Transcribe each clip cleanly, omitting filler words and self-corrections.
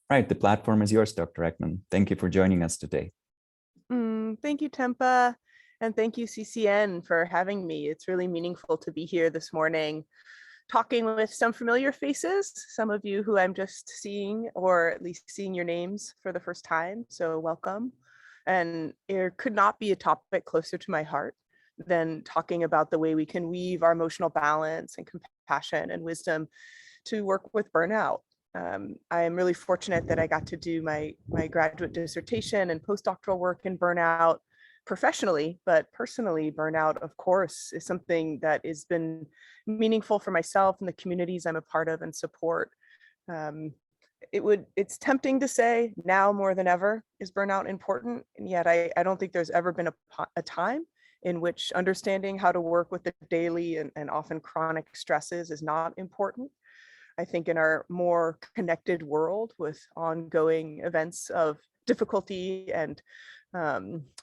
Right, the platform is yours, Dr. Ekman. Thank you for joining us today. Thank you, Tempa, and thank you, CCN, for having me. It's really meaningful to be here this morning, talking with some familiar faces, some of you who I'm just seeing, or at least seeing your names for the first time, so welcome. And there could not be a topic closer to my heart than talking about the way we can weave our emotional balance and compassion and wisdom to work with burnout. I am really fortunate that I got to do my graduate dissertation and postdoctoral work in burnout professionally, but personally, burnout, of course, is something that has been meaningful for myself and the communities I'm a part of and support. It's tempting to say now more than ever is burnout important, and yet I don't think there's ever been a time in which understanding how to work with the daily and often chronic stresses is not important. I think in our more connected world with ongoing events of difficulty and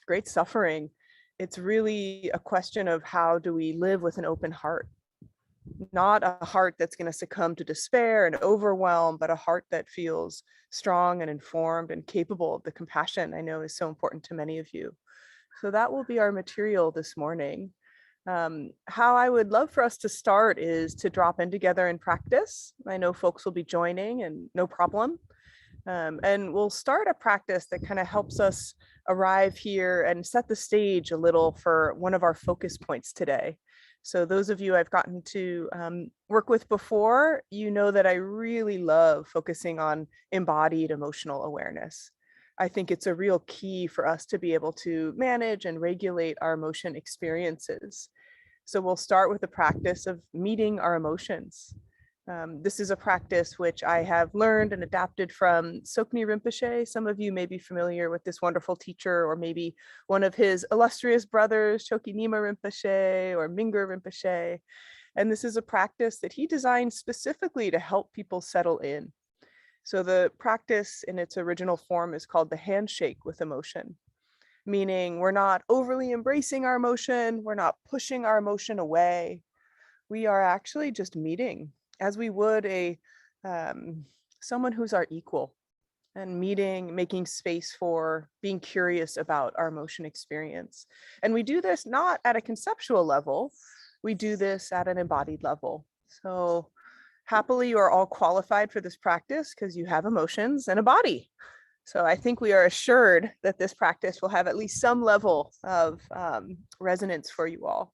great suffering, it's really a question of how do we live with an open heart, not a heart that's going to succumb to despair and overwhelm, but a heart that feels strong and informed and capable of the compassion I know is so important to many of you. So that will be our material this morning. How I would love for us to start is to drop in together and practice. I know folks will be joining and no problem. And we'll start a practice that kind of helps us arrive here and set the stage a little for one of our focus points today. So those of you I've gotten to work with before, you know that I really love focusing on embodied emotional awareness. I think it's a real key for us to be able to manage and regulate our emotion experiences. So we'll start with the practice of meeting our emotions. This is a practice which I have learned and adapted from Tsoknyi Rinpoche. Some of you may be familiar with this wonderful teacher, or maybe one of his illustrious brothers, Choki Nyima Rinpoche or Mingyur Rinpoche. And this is a practice that he designed specifically to help people settle in. So the practice in its original form is called the handshake with emotion, meaning we're not overly embracing our emotion, we're not pushing our emotion away. We are actually just meeting as we would someone who's our equal, and meeting, making space for being curious about our emotion experience. And we do this not at a conceptual level, we do this at an embodied level. So happily, you are all qualified for this practice because you have emotions and a body. So I think we are assured that this practice will have at least some level of resonance for you all.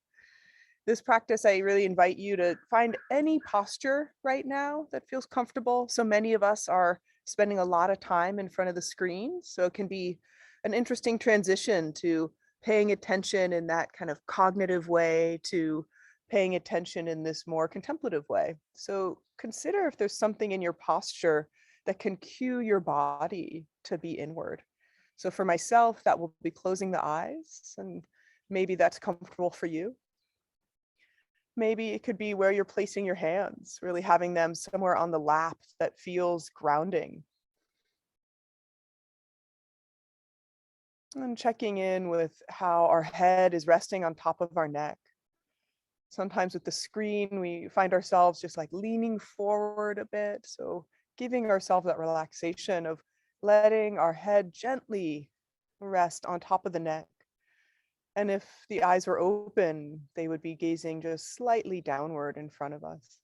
This practice, I really invite you to find any posture right now that feels comfortable. So many of us are spending a lot of time in front of the screen. So it can be an interesting transition to paying attention in that kind of cognitive way to paying attention in this more contemplative way. So consider if there's something in your posture that can cue your body to be inward. So for myself, that will be closing the eyes, and maybe that's comfortable for you. Maybe it could be where you're placing your hands, really having them somewhere on the lap that feels grounding. And checking in with how our head is resting on top of our neck. Sometimes with the screen, we find ourselves just like leaning forward a bit. So giving ourselves that relaxation of letting our head gently rest on top of the neck. And if the eyes were open, they would be gazing just slightly downward in front of us.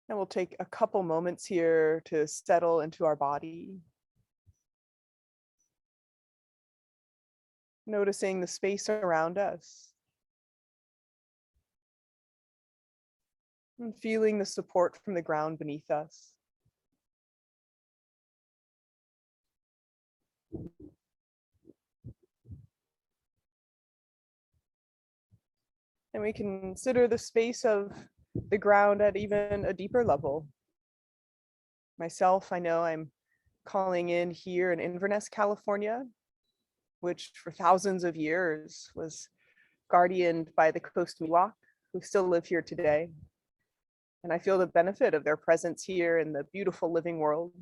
And we'll take a couple moments here to settle into our body. Noticing the space around us. And feeling the support from the ground beneath us. And we can consider the space of the ground at even a deeper level. Myself, I know I'm calling in here in Inverness, California, which for thousands of years was guardianed by the Coast Miwok, who still live here today. And I feel the benefit of their presence here in the beautiful living world.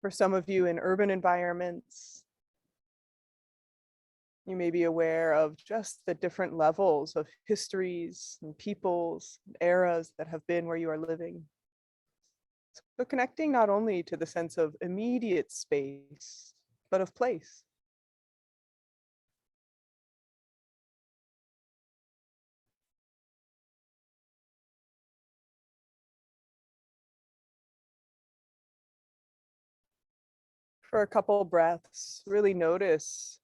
For some of you in urban environments, You may be aware of just the different levels of histories and peoples, and eras that have been where you are living. So connecting not only to the sense of immediate space, but of place. For a couple breaths, really notice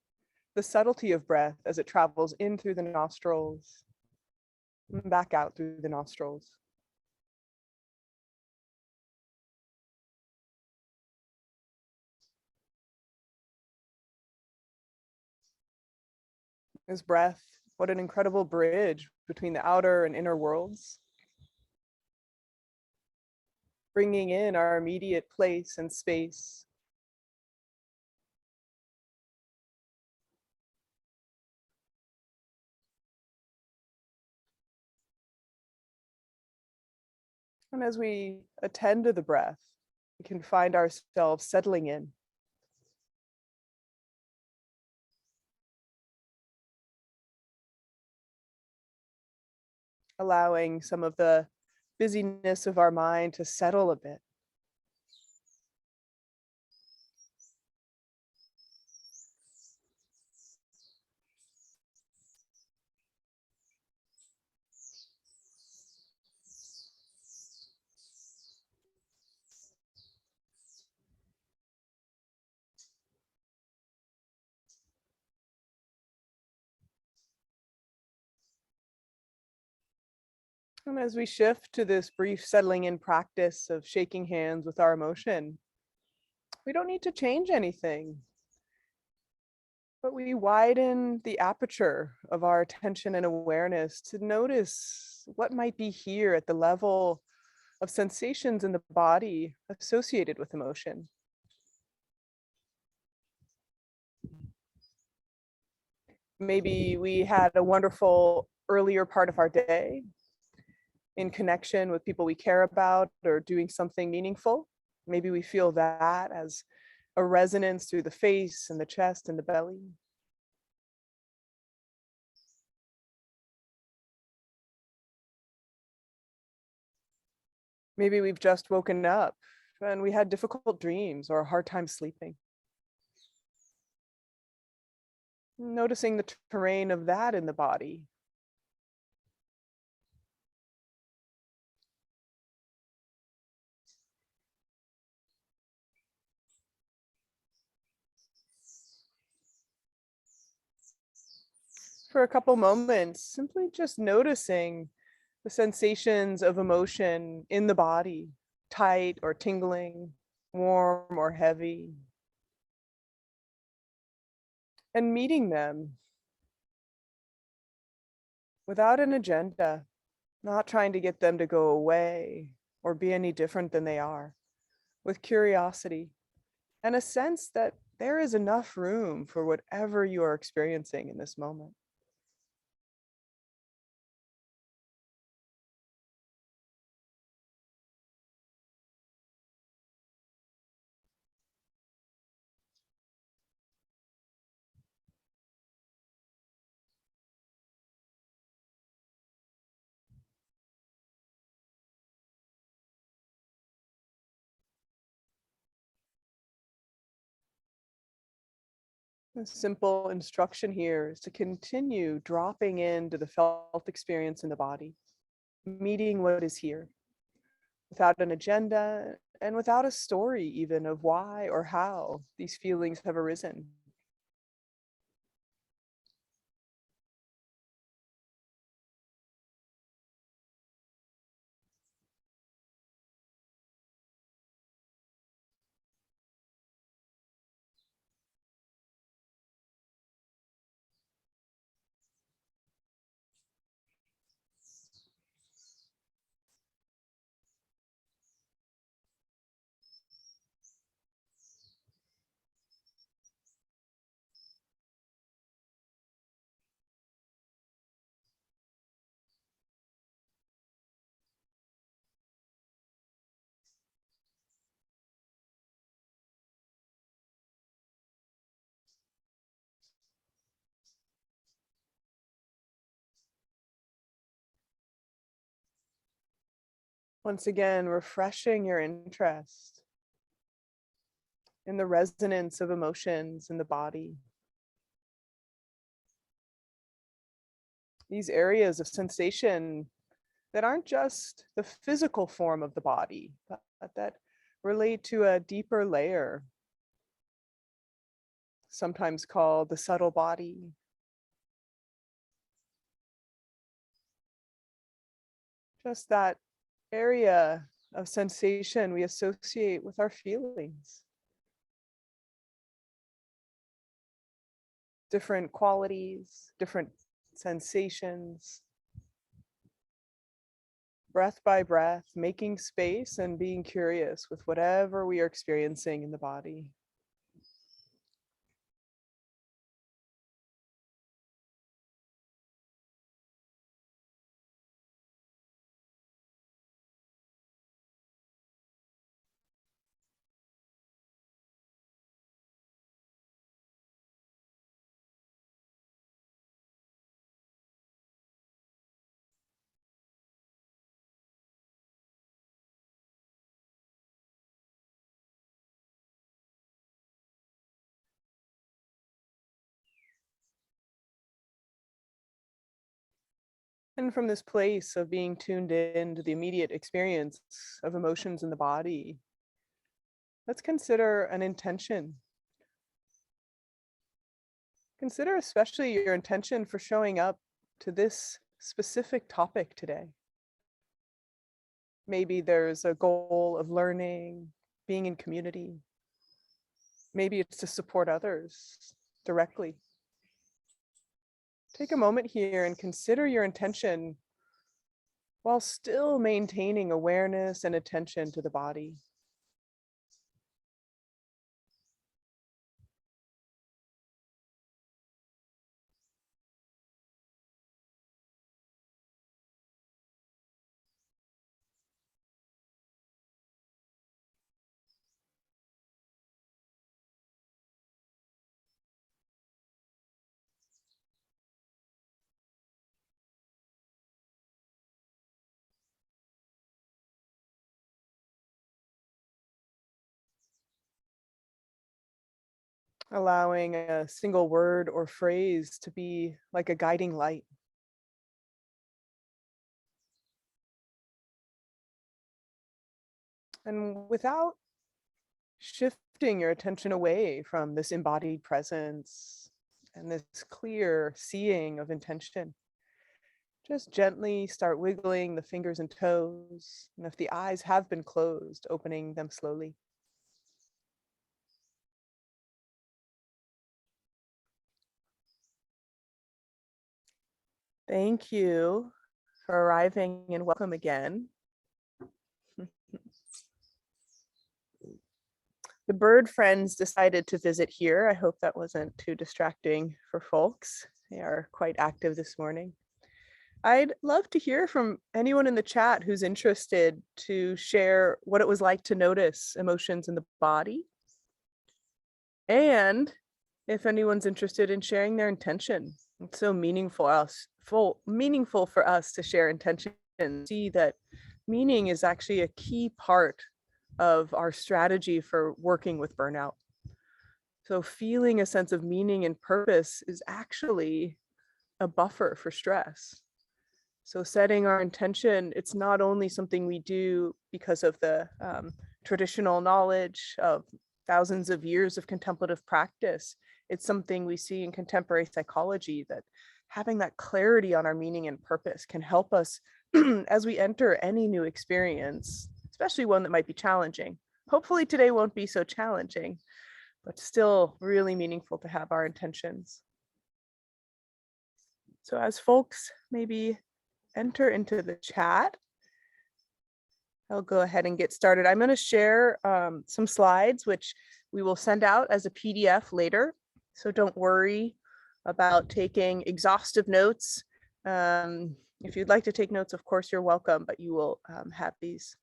the subtlety of breath as it travels in through the nostrils and back out through the nostrils. This breath, what an incredible bridge between the outer and inner worlds, bringing in our immediate place and space. And as we attend to the breath, we can find ourselves settling in, allowing some of the busyness of our mind to settle a bit. And as we shift to this brief settling in practice of shaking hands with our emotion, we don't need to change anything, but we widen the aperture of our attention and awareness to notice what might be here at the level of sensations in the body associated with emotion. Maybe we had a wonderful earlier part of our day in connection with people we care about or doing something meaningful. Maybe we feel that as a resonance through the face and the chest and the belly. Maybe we've just woken up and we had difficult dreams or a hard time sleeping. Noticing the terrain of that in the body. For a couple moments, simply just noticing the sensations of emotion in the body, tight or tingling, warm or heavy, and meeting them without an agenda, not trying to get them to go away or be any different than they are, with curiosity and a sense that there is enough room for whatever you are experiencing in this moment. A simple instruction here is to continue dropping into the felt experience in the body, meeting what is here without an agenda and without a story even of why or how these feelings have arisen. Once again, refreshing your interest in the resonance of emotions in the body. These areas of sensation that aren't just the physical form of the body, but that relate to a deeper layer, sometimes called the subtle body. Just that area of sensation we associate with our feelings. Different qualities, different sensations. Breath by breath, making space and being curious with whatever we are experiencing in the body. And from this place of being tuned in to the immediate experience of emotions in the body, let's consider an intention. Consider especially your intention for showing up to this specific topic today. Maybe there's a goal of learning, being in community. Maybe it's to support others directly. Take a moment here and consider your intention while still maintaining awareness and attention to the body. Allowing a single word or phrase to be like a guiding light. And without shifting your attention away from this embodied presence and this clear seeing of intention, just gently start wiggling the fingers and toes. And if the eyes have been closed, opening them slowly. Thank you for arriving and welcome again. The bird friends decided to visit here. I hope that wasn't too distracting for folks. They are quite active this morning. I'd love to hear from anyone in the chat who's interested to share what it was like to notice emotions in the body. And if anyone's interested in sharing their intention. It's so meaningful for us to share intention and see that meaning is actually a key part of our strategy for working with burnout. So feeling a sense of meaning and purpose is actually a buffer for stress. So setting our intention, it's not only something we do because of the traditional knowledge of thousands of years of contemplative practice. It's something we see in contemporary psychology, that having that clarity on our meaning and purpose can help us as we enter any new experience, especially one that might be challenging. Hopefully today won't be so challenging, but still really meaningful to have our intentions. So as folks maybe enter into the chat, I'll go ahead and get started. I'm going to share some slides, which we will send out as a PDF later. So don't worry about taking exhaustive notes. If you'd like to take notes, of course, you're welcome, but you will have these.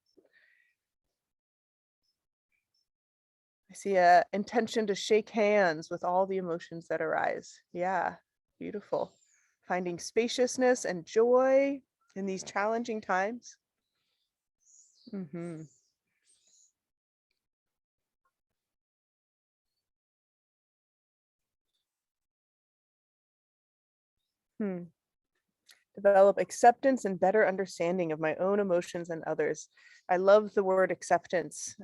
I see an intention to shake hands with all the emotions that arise. Yeah, beautiful. Finding spaciousness and joy in these challenging times. Mhm. Hmm. Develop acceptance and better understanding of my own emotions and others. I love the word acceptance.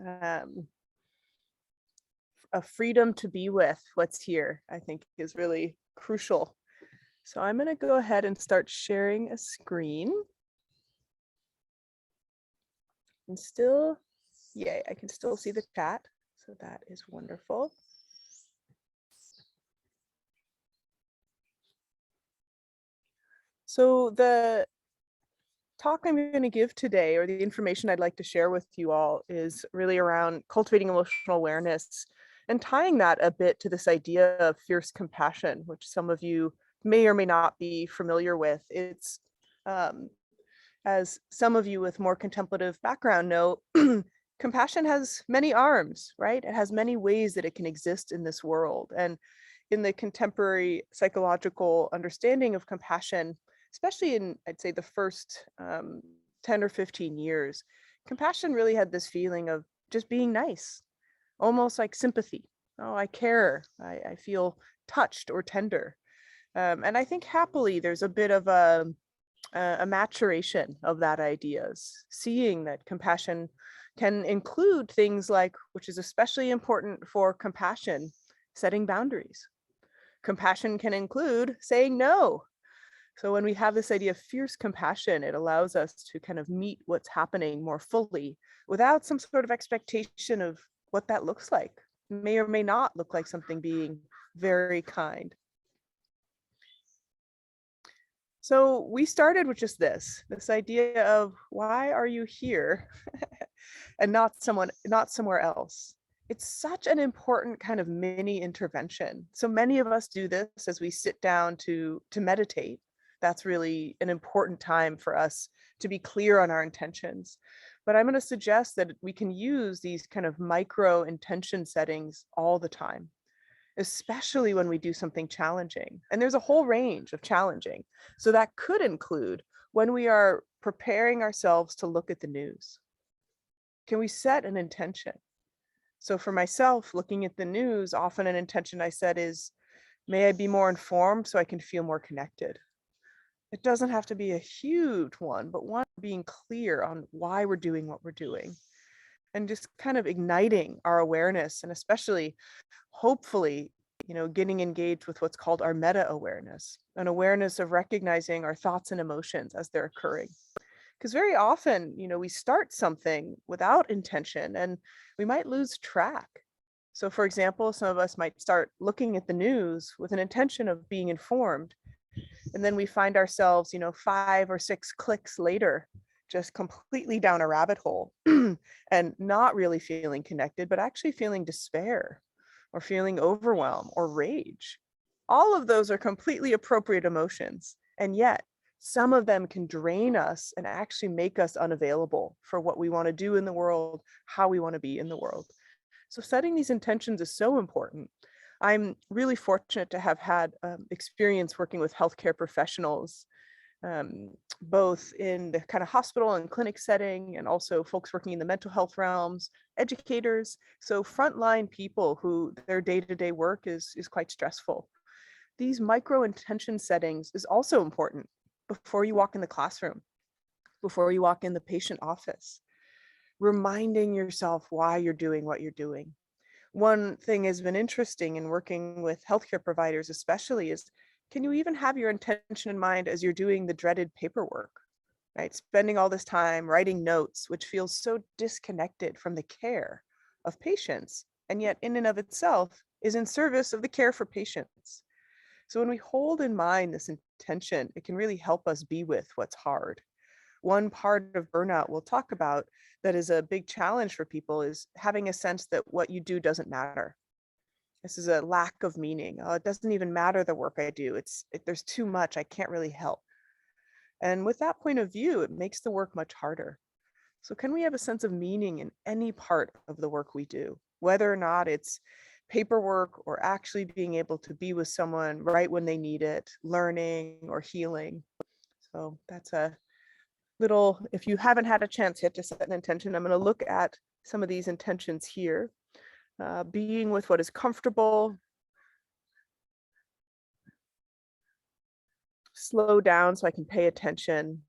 A freedom to be with what's here, I think, is really crucial. So I'm going to go ahead and start sharing a screen. And still, yay, I can still see the chat. So that is wonderful. So the talk I'm going to give today, or the information I'd like to share with you all, is really around cultivating emotional awareness and tying that a bit to this idea of fierce compassion, which some of you may or may not be familiar with. It's um, as some of you with more contemplative background know, compassion has many arms, right? It has many ways that it can exist in this world. And in the contemporary psychological understanding of compassion, especially in, I'd say, the first 10 or 15 years, compassion really had this feeling of just being nice, almost like sympathy. Oh, I care. I feel touched or tender. And I think happily there's a bit of a maturation of that ideas, seeing that compassion can include things like, which is especially important for compassion, setting boundaries. Compassion can include saying no. So when we have this idea of fierce compassion, it allows us to kind of meet what's happening more fully without some sort of expectation of what that looks like. May or may not look like something being very kind. So we started with just this idea of, why are you here and not somewhere else? It's such an important kind of mini intervention. So many of us do this as we sit down to meditate. That's really an important time for us to be clear on our intentions. But I'm going to suggest that we can use these kind of micro intention settings all the time, especially when we do something challenging. And there's a whole range of challenging. So that could include when we are preparing ourselves to look at the news. Can we set an intention? So for myself, looking at the news, often an intention I set is, may I be more informed so I can feel more connected. It doesn't have to be a huge one, but one being clear on why we're doing what we're doing and just kind of igniting our awareness, and especially hopefully, getting engaged with what's called our meta awareness, an awareness of recognizing our thoughts and emotions as they're occurring. Because very often, we start something without intention and we might lose track. So for example, some of us might start looking at the news with an intention of being informed, and then we find ourselves, 5 or 6 clicks later, just completely down a rabbit hole and not really feeling connected, but actually feeling despair or feeling overwhelm or rage. All of those are completely appropriate emotions. And yet, some of them can drain us and actually make us unavailable for what we want to do in the world, how we want to be in the world. So setting these intentions is so important. I'm really fortunate to have had experience working with healthcare professionals, both in the kind of hospital and clinic setting, and also folks working in the mental health realms, educators. So frontline people who their day-to-day work is quite stressful. These micro intention settings is also important before you walk in the classroom, before you walk in the patient office, reminding yourself why you're doing what you're doing. One thing has been interesting in working with healthcare providers, especially, is, can you even have your intention in mind as you're doing the dreaded paperwork, right? Spending all this time writing notes, which feels so disconnected from the care of patients, and yet in and of itself is in service of the care for patients. So when we hold in mind this intention, it can really help us be with what's hard. One part of burnout we'll talk about that is a big challenge for people is having a sense that what you do doesn't matter. This is a lack of meaning. Oh, it doesn't even matter the work I do. There's too much. I can't really help. And with that point of view, it makes the work much harder. So can we have a sense of meaning in any part of the work we do, whether or not it's paperwork or actually being able to be with someone right when they need it, learning or healing? So that's little, if you haven't had a chance yet to set an intention, I'm going to look at some of these intentions here. Being with what is comfortable, slow down so I can pay attention,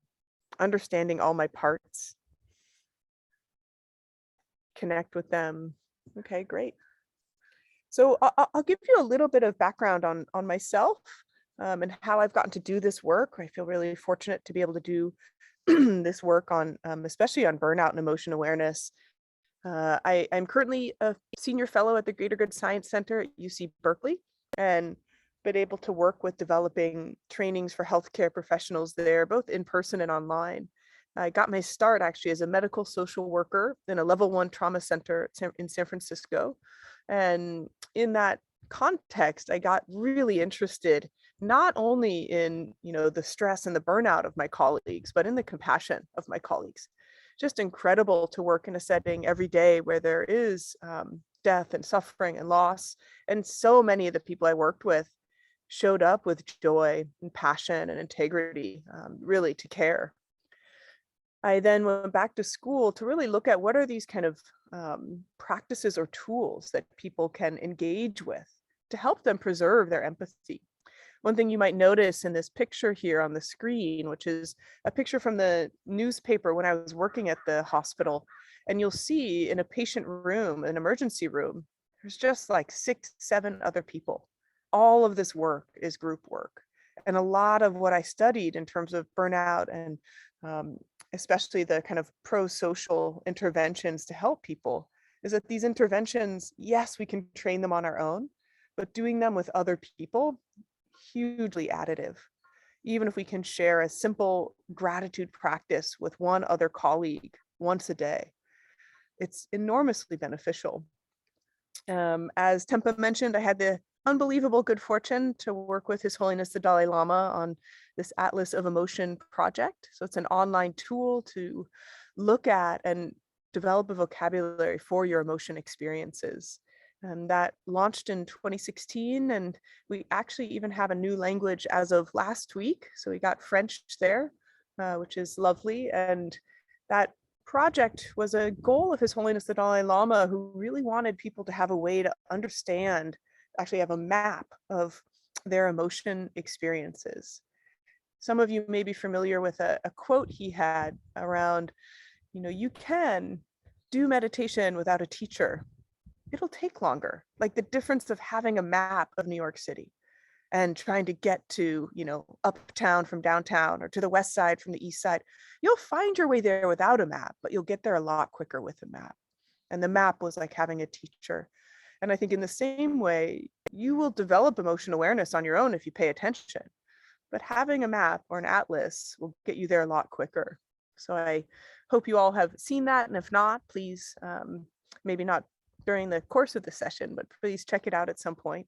understanding all my parts, connect with them. Okay, great. So I'll give you a little bit of background on myself and how I've gotten to do this work. I feel really fortunate to be able to do this work on, especially on burnout and emotion awareness. I'm currently a senior fellow at the Greater Good Science Center at UC Berkeley, and been able to work with developing trainings for healthcare professionals there, both in person and online. I got my start actually as a medical social worker in a level 1 trauma center in San Francisco. And in that context, I got really interested not only in, the stress and the burnout of my colleagues, but in the compassion of my colleagues. Just incredible to work in a setting every day where there is death and suffering and loss. And so many of the people I worked with showed up with joy and passion and integrity, really to care. I then went back to school to really look at what are these kind of practices or tools that people can engage with to help them preserve their empathy. One thing you might notice in this picture here on the screen, which is a picture from the newspaper when I was working at the hospital, and you'll see in a patient room, an emergency room, there's just like 6, 7 other people. All of this work is group work. And a lot of what I studied in terms of burnout and um, especially the kind of pro-social interventions to help people is that these interventions, yes, we can train them on our own, but doing them with other people, hugely additive. Even if we can share a simple gratitude practice with one other colleague once a day, it's enormously beneficial. As Tempa mentioned, I had the unbelievable good fortune to work with His Holiness the Dalai Lama on this Atlas of Emotion project. So it's an online tool to look at and develop a vocabulary for your emotion experiences. And that launched in 2016, and we actually even have a new language as of last week. So we got French there, which is lovely. And that project was a goal of His Holiness the Dalai Lama, who really wanted people to have a way to understand, actually have a map of their emotion experiences. Some of you may be familiar with a quote he had around, you can do meditation without a teacher. It'll take longer. Like the difference of having a map of New York City and trying to get to, uptown from downtown or to the west side from the east side. You'll find your way there without a map, but you'll get there a lot quicker with a map. And the map was like having a teacher. And I think in the same way, you will develop emotion awareness on your own if you pay attention. But having a map or an atlas will get you there a lot quicker. So I hope you all have seen that. And if not, please, maybe not during the course of the session, but please check it out at some point.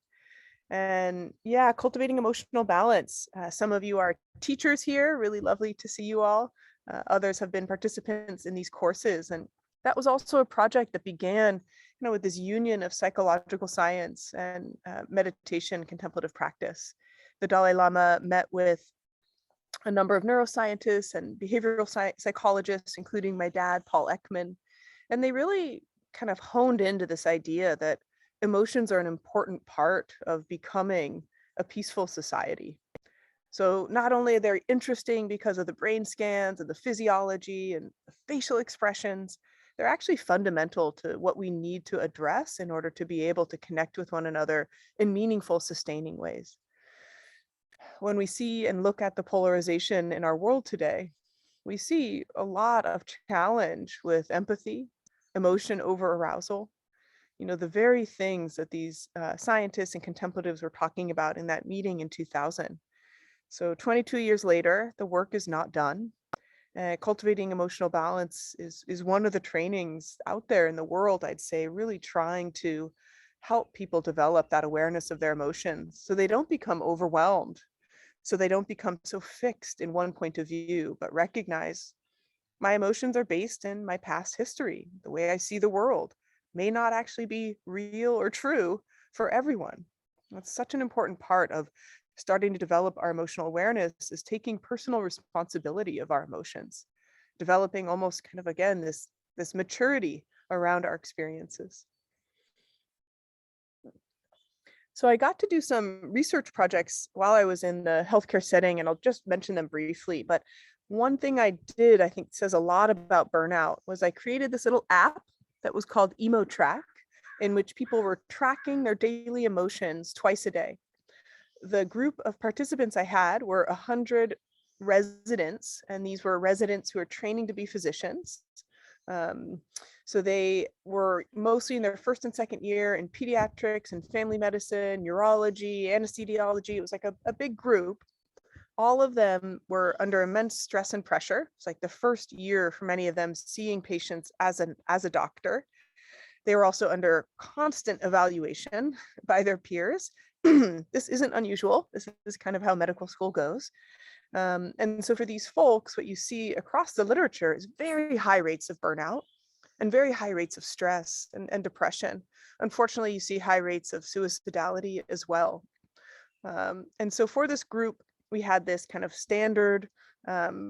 And yeah, cultivating emotional balance. Some of you are teachers here, really lovely to see you all. Others have been participants in these courses. And that was also a project that began, with this union of psychological science and meditation, contemplative practice. The Dalai Lama met with a number of neuroscientists and behavioral psychologists, including my dad, Paul Ekman. And they really kind of honed into this idea that emotions are an important part of becoming a peaceful society. So not only are they interesting because of the brain scans and the physiology and the facial expressions, they're actually fundamental to what we need to address in order to be able to connect with one another in meaningful, sustaining ways. When we see and look at the polarization in our world today, we see a lot of challenge with empathy, emotion over arousal, the very things that these scientists and contemplatives were talking about in that meeting in 2000. So 22 years later, the work is not done. Cultivating emotional balance is one of the trainings out there in the world, I'd say, really trying to help people develop that awareness of their emotions so they don't become overwhelmed, so they don't become so fixed in one point of view, but recognize my emotions are based in my past history. The way I see the world may not actually be real or true for everyone. That's such an important part of starting to develop our emotional awareness, is taking personal responsibility of our emotions. developing almost kind of, again, this maturity around our experiences. So I got to do some research projects while I was in the healthcare setting, and I'll just mention them briefly. But one thing I did, I think says a lot about burnout, was I created this little app that was called Emo Track, in which people were tracking their daily emotions twice a day. The group of participants I had were 100 residents, and these were residents who are training to be physicians. So they were mostly in their first and second year in pediatrics and family medicine, neurology, anesthesiology. It was like a big group. All of them were under immense stress and pressure. It's like the first year for many of them seeing patients as a doctor. They were also under constant evaluation by their peers. This isn't unusual. This is kind of how medical school goes. And so for these folks, what you see across the literature is very high rates of burnout and very high rates of stress and depression. Unfortunately, you see high rates of suicidality as well. And so for this group, we had this kind of standard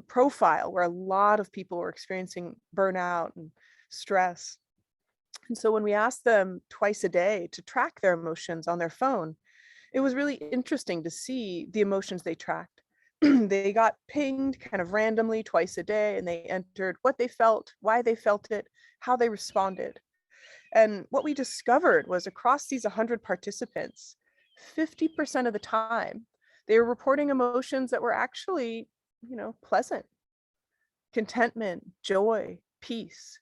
profile where a lot of people were experiencing burnout and stress. And so when we asked them twice a day to track their emotions on their phone, it was really interesting to see the emotions they tracked. They got pinged kind of randomly twice a day, and they entered what they felt, why they felt it, how they responded. And what we discovered was across these 100 participants, 50% of the time, they were reporting emotions that were actually, pleasant: contentment, joy, peace.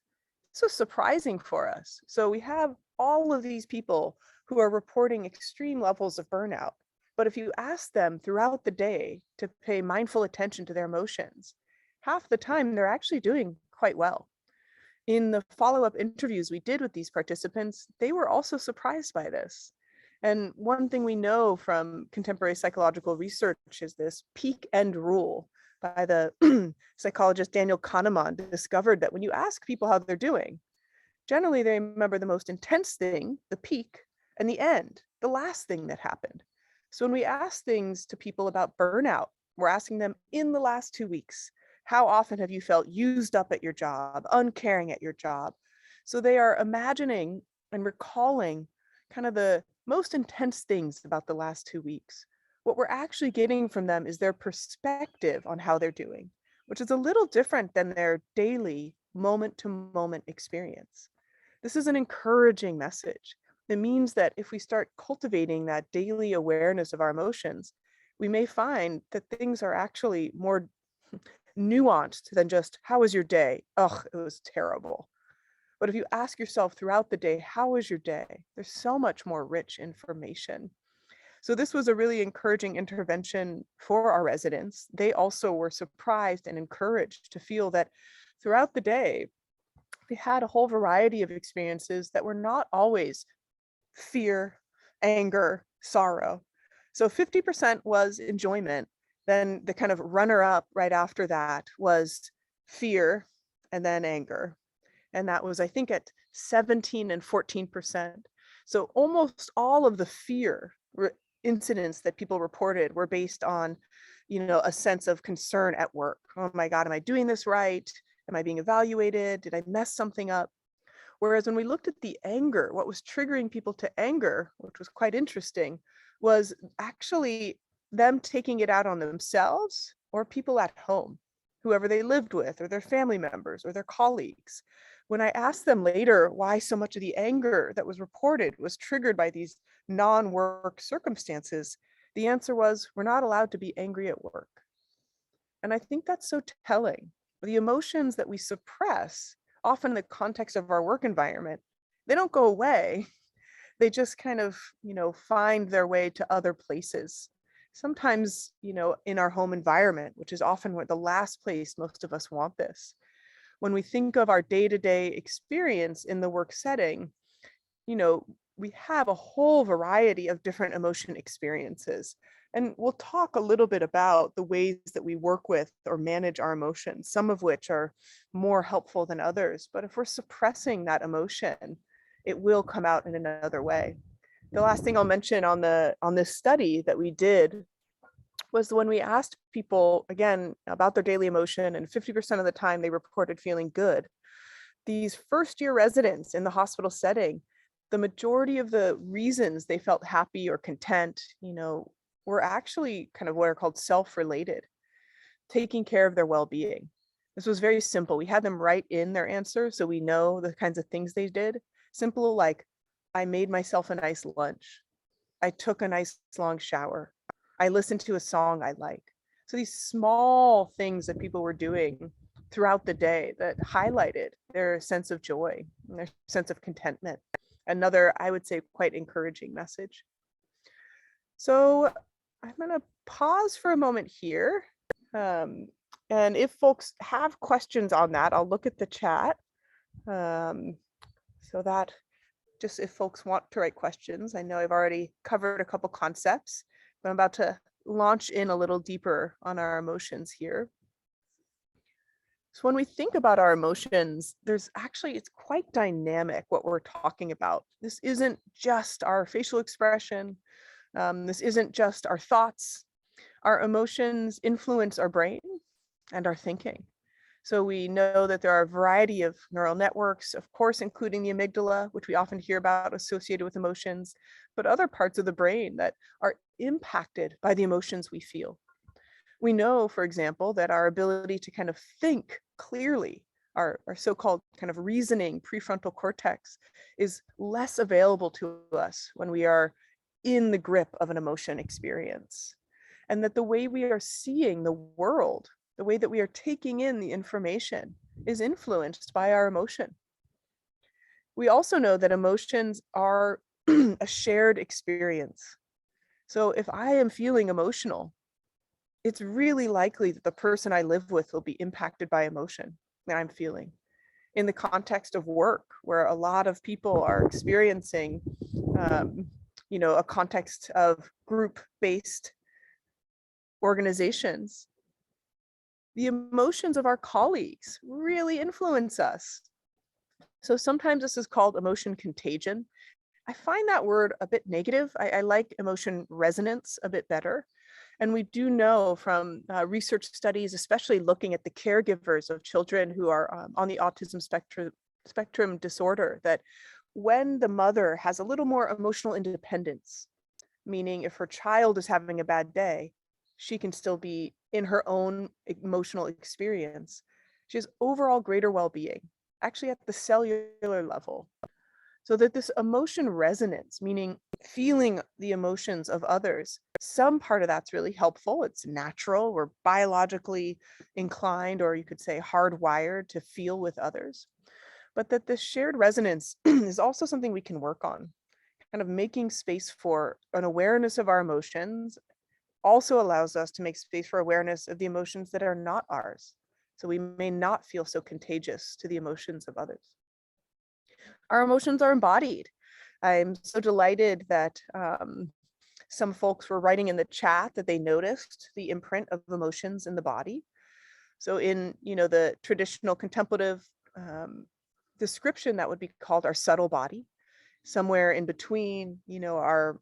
This was surprising for us. So we have all of these people who are reporting extreme levels of burnout. But if you ask them throughout the day to pay mindful attention to their emotions, half the time they're actually doing quite well. In the follow-up interviews we did with these participants, they were also surprised by this. And one thing we know from contemporary psychological research is this peak end rule by the psychologist Daniel Kahneman discovered that when you ask people how they're doing, generally they remember the most intense thing, the peak, and the end, the last thing that happened. So when we ask things to people about burnout, we're asking them, in the last 2 weeks, how often have you felt used up at your job, uncaring at your job? So they are imagining and recalling kind of the most intense things about the last 2 weeks. What we're actually getting from them is their perspective on how they're doing, which is a little different than their daily moment to moment experience. This is an encouraging message. It means that if we start cultivating that daily awareness of our emotions, we may find that things are actually more nuanced than just, how was your day? Ugh, it was terrible. But if you ask yourself throughout the day, how was your day? There's so much more rich information. So this was a really encouraging intervention for our residents. They also were surprised and encouraged to feel that throughout the day, they had a whole variety of experiences that were not always fear, anger, sorrow. So 50% was enjoyment. Then the kind of runner up right after that was fear and then anger. And that was, I think, at 17 and 14%. So almost all of the fear incidents that people reported were based on, a sense of concern at work. Oh my God, am I doing this right? Am I being evaluated? Did I mess something up? Whereas when we looked at the anger, what was triggering people to anger, which was quite interesting, was actually them taking it out on themselves or people at home, whoever they lived with, or their family members, or their colleagues. When I asked them later why so much of the anger that was reported was triggered by these non-work circumstances, the answer was, we're not allowed to be angry at work. And I think that's so telling. The emotions that we suppress, often in the context of our work environment, they don't go away. They just kind of, find their way to other places. Sometimes, in our home environment, which is often the last place most of us want this. When we think of our day-to-day experience in the work setting, we have a whole variety of different emotion experiences. And we'll talk a little bit about the ways that we work with or manage our emotions, some of which are more helpful than others. But if we're suppressing that emotion, it will come out in another way. The last thing I'll mention on this study that we did was when we asked people, again, about their daily emotion, and 50% of the time they reported feeling good. These first-year residents in the hospital setting, the majority of the reasons they felt happy or content, were actually kind of what are called self-related, taking care of their well-being. This was very simple. We had them write in their answers so we know the kinds of things they did. Simple like, I made myself a nice lunch. I took a nice long shower. I listened to a song I like. So these small things that people were doing throughout the day that highlighted their sense of joy and their sense of contentment. Another, I would say, quite encouraging message. So I'm going to pause for a moment here. And if folks have questions on that, I'll look at the chat. So that just if folks want to write questions, I know I've already covered a couple concepts, but I'm about to launch in a little deeper on our emotions here. So when we think about our emotions, it's quite dynamic what we're talking about. This isn't just our facial expression. This isn't just our thoughts. Our emotions influence our brain and our thinking. So we know that there are a variety of neural networks, of course, including the amygdala, which we often hear about associated with emotions, but other parts of the brain that are impacted by the emotions we feel. We know, for example, that our ability to kind of think clearly, our so-called kind of reasoning prefrontal cortex, is less available to us when we are in the grip of an emotion experience. And that the way we are seeing the world, the way that we are taking in the information, is influenced by our emotion. We also know that emotions are a shared experience. So if I am feeling emotional, it's really likely that the person I live with will be impacted by emotion that I'm feeling. In the context of work, where a lot of people are experiencing, a context of group-based organizations, the emotions of our colleagues really influence us. So sometimes this is called emotion contagion. I find that word a bit negative. I like emotion resonance a bit better. And we do know from research studies, especially looking at the caregivers of children who are on the autism spectrum disorder, that when the mother has a little more emotional independence, meaning if her child is having a bad day, she can still be in her own emotional experience. She has overall greater well-being, actually at the cellular level. So that this emotion resonance, meaning feeling the emotions of others, some part of that's really helpful. It's natural. We're biologically inclined, or you could say hardwired, to feel with others. But that this shared resonance is also something we can work on, kind of making space for an awareness of our emotions also allows us to make space for awareness of the emotions that are not ours. So we may not feel so contagious to the emotions of others. Our emotions are embodied. I'm so delighted that some folks were writing in the chat that they noticed the imprint of emotions in the body. So in the traditional contemplative description, that would be called our subtle body. Somewhere in between, our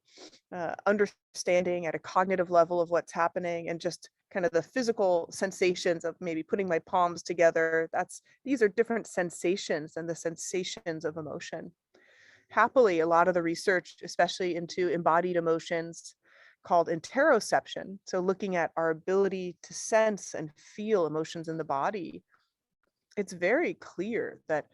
understanding at a cognitive level of what's happening and just kind of the physical sensations of maybe putting my palms together. These are different sensations than the sensations of emotion. Happily, a lot of the research, especially into embodied emotions, called interoception, so looking at our ability to sense and feel emotions in the body, it's very clear that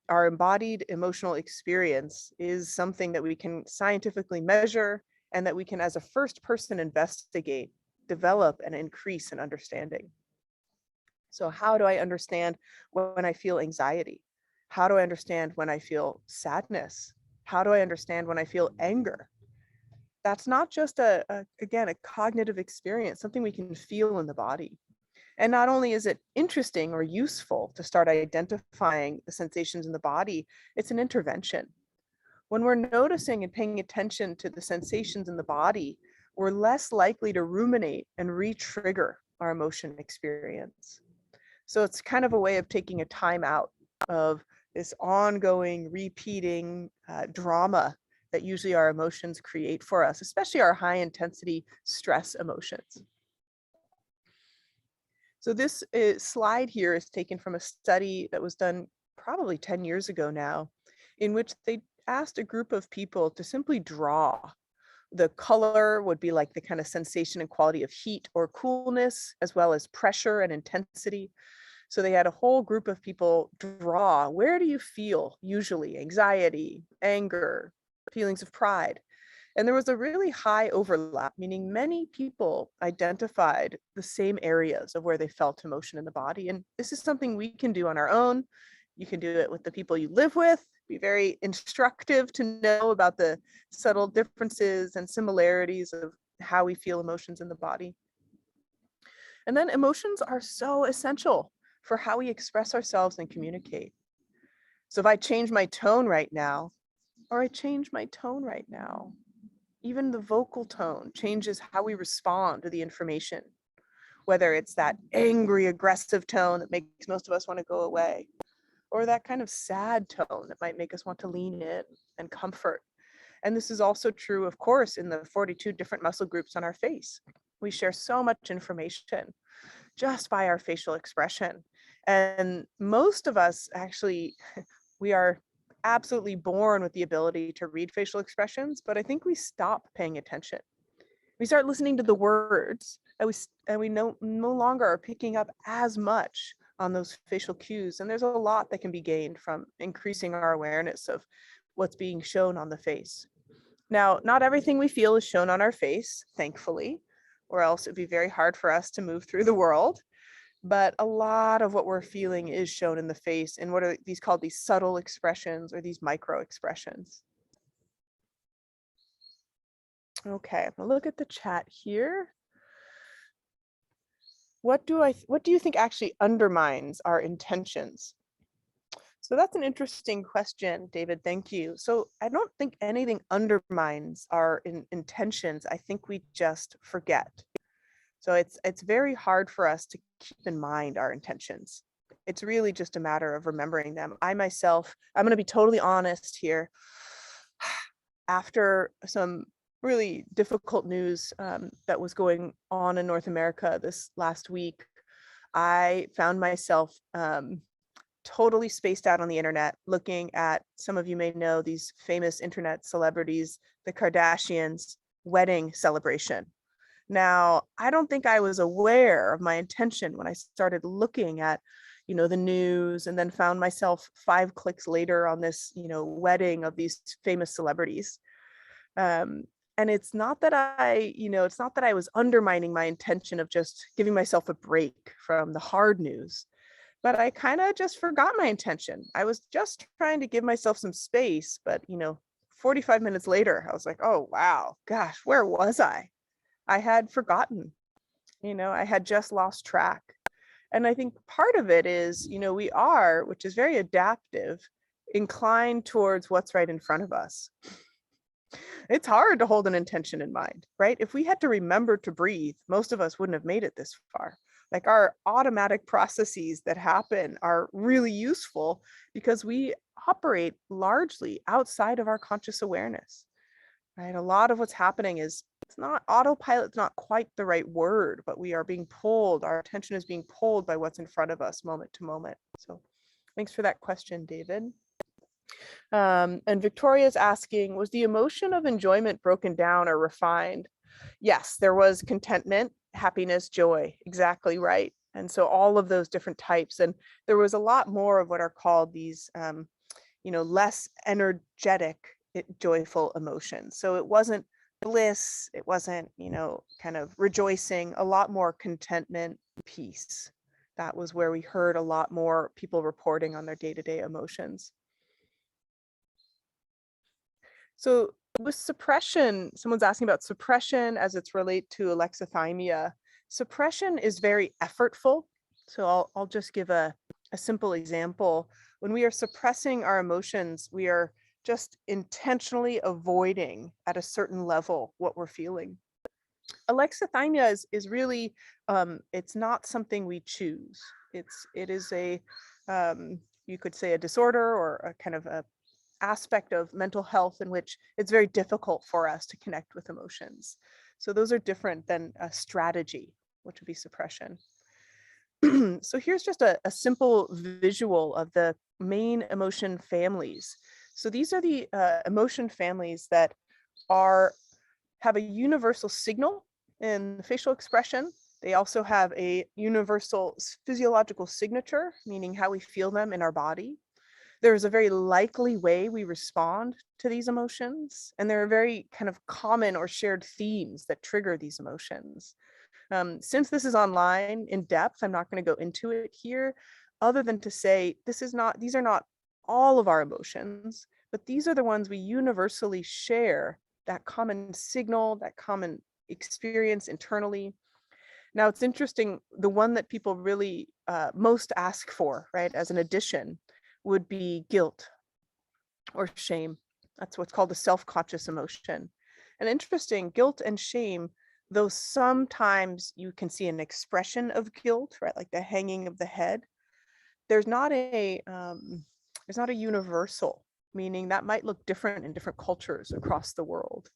our embodied emotional experience is something that we can scientifically measure and that we can, as a first person, investigate, develop, and increase in understanding. So how do I understand when I feel anxiety? How do I understand when I feel sadness? How do I understand when I feel anger? That's not just again, a cognitive experience, something we can feel in the body. And not only is it interesting or useful to start identifying the sensations in the body, it's an intervention. When we're noticing and paying attention to the sensations in the body, we're less likely to ruminate and re-trigger our emotion experience. So it's kind of a way of taking a time out of this ongoing, repeating drama that usually our emotions create for us, especially our high intensity stress emotions. So this slide here is taken from a study that was done probably 10 years ago now, in which they asked a group of people to simply draw. The color would be like the kind of sensation and quality of heat or coolness, as well as pressure and intensity. So they had a whole group of people draw. Where do you feel usually anxiety, anger, feelings of pride? And there was a really high overlap, meaning many people identified the same areas of where they felt emotion in the body. And this is something we can do on our own. You can do it with the people you live with. Be very instructive to know about the subtle differences and similarities of how we feel emotions in the body. And then emotions are so essential for how we express ourselves and communicate. So if I change my tone right now, or I change my tone right now, even the vocal tone changes how we respond to the information, whether it's that angry, aggressive tone that makes most of us want to go away, or that kind of sad tone that might make us want to lean in and comfort. And this is also true, of course, in the 42 different muscle groups on our face. We share so much information just by our facial expression. And most of us actually, we are absolutely born with the ability to read facial expressions, but I think we stop paying attention. We start listening to the words and we no longer are picking up as much on those facial cues. And there's a lot that can be gained from increasing our awareness of what's being shown on the face. Now, not everything we feel is shown on our face, thankfully, or else it'd be very hard for us to move through the world. But a lot of what we're feeling is shown in the face. And what are these called? These subtle expressions or these micro expressions. Okay, I'm gonna look at the chat here. What do you think actually undermines our intentions? So that's an interesting question, David. Thank you. So I don't think anything undermines our intentions. I think we just forget. So it's very hard for us to keep in mind our intentions. It's really just a matter of remembering them. I myself, I'm going to be totally honest here. After some really difficult news that was going on in North America this last week, I found myself totally spaced out on the internet, looking at, some of you may know, these famous internet celebrities, the Kardashians' wedding celebration. Now, I don't think I was aware of my intention when I started looking at, the news, and then found myself 5 clicks later on this, wedding of these famous celebrities. And it's not that it's not that I was undermining my intention of just giving myself a break from the hard news, but I kind of just forgot my intention. I was just trying to give myself some space, but 45 minutes later, I was like, oh, wow, gosh, where was I? I had forgotten, I had just lost track. And I think part of it is, we are, which is very adaptive, inclined towards what's right in front of us. It's hard to hold an intention in mind, right? If we had to remember to breathe, most of us wouldn't have made it this far. Like, our automatic processes that happen are really useful because we operate largely outside of our conscious awareness, right? A lot of what's happening is, it's not autopilot, it's not quite the right word, but we are being pulled, our attention is being pulled by what's in front of us moment to moment. So thanks for that question, David. And Victoria's asking, was the emotion of enjoyment broken down or refined? Yes, there was contentment, happiness, joy, exactly right. And so all of those different types, and there was a lot more of what are called these, less energetic, joyful emotions. So it wasn't bliss, it wasn't, kind of rejoicing, a lot more contentment, peace. That was where we heard a lot more people reporting on their day-to-day emotions. So with suppression, someone's asking about suppression as it's relate to alexithymia. Suppression is very effortful. So I'll just give a simple example. When we are suppressing our emotions, we are just intentionally avoiding at a certain level what we're feeling. Alexithymia is really, it's not something we choose. It is a, you could say, a disorder or a kind of a aspect of mental health in which it's very difficult for us to connect with emotions. So those are different than a strategy, which would be suppression. So here's just a simple visual of the main emotion families. So these are the emotion families that have a universal signal in the facial expression. They also have a universal physiological signature, meaning how we feel them in our body. There's a very likely way we respond to these emotions, and there are very kind of common or shared themes that trigger these emotions. Since this is online in depth, I'm not going to go into it here, other than to say these are not all of our emotions, but these are the ones we universally share, that common signal, that common experience internally. Now it's interesting, the one that people really most ask for, right, as an addition would be guilt or shame. That's what's called a self-conscious emotion. And interesting, guilt and shame, though sometimes you can see an expression of guilt, right, like the hanging of the head, there's not a universal, meaning that might look different in different cultures across the world.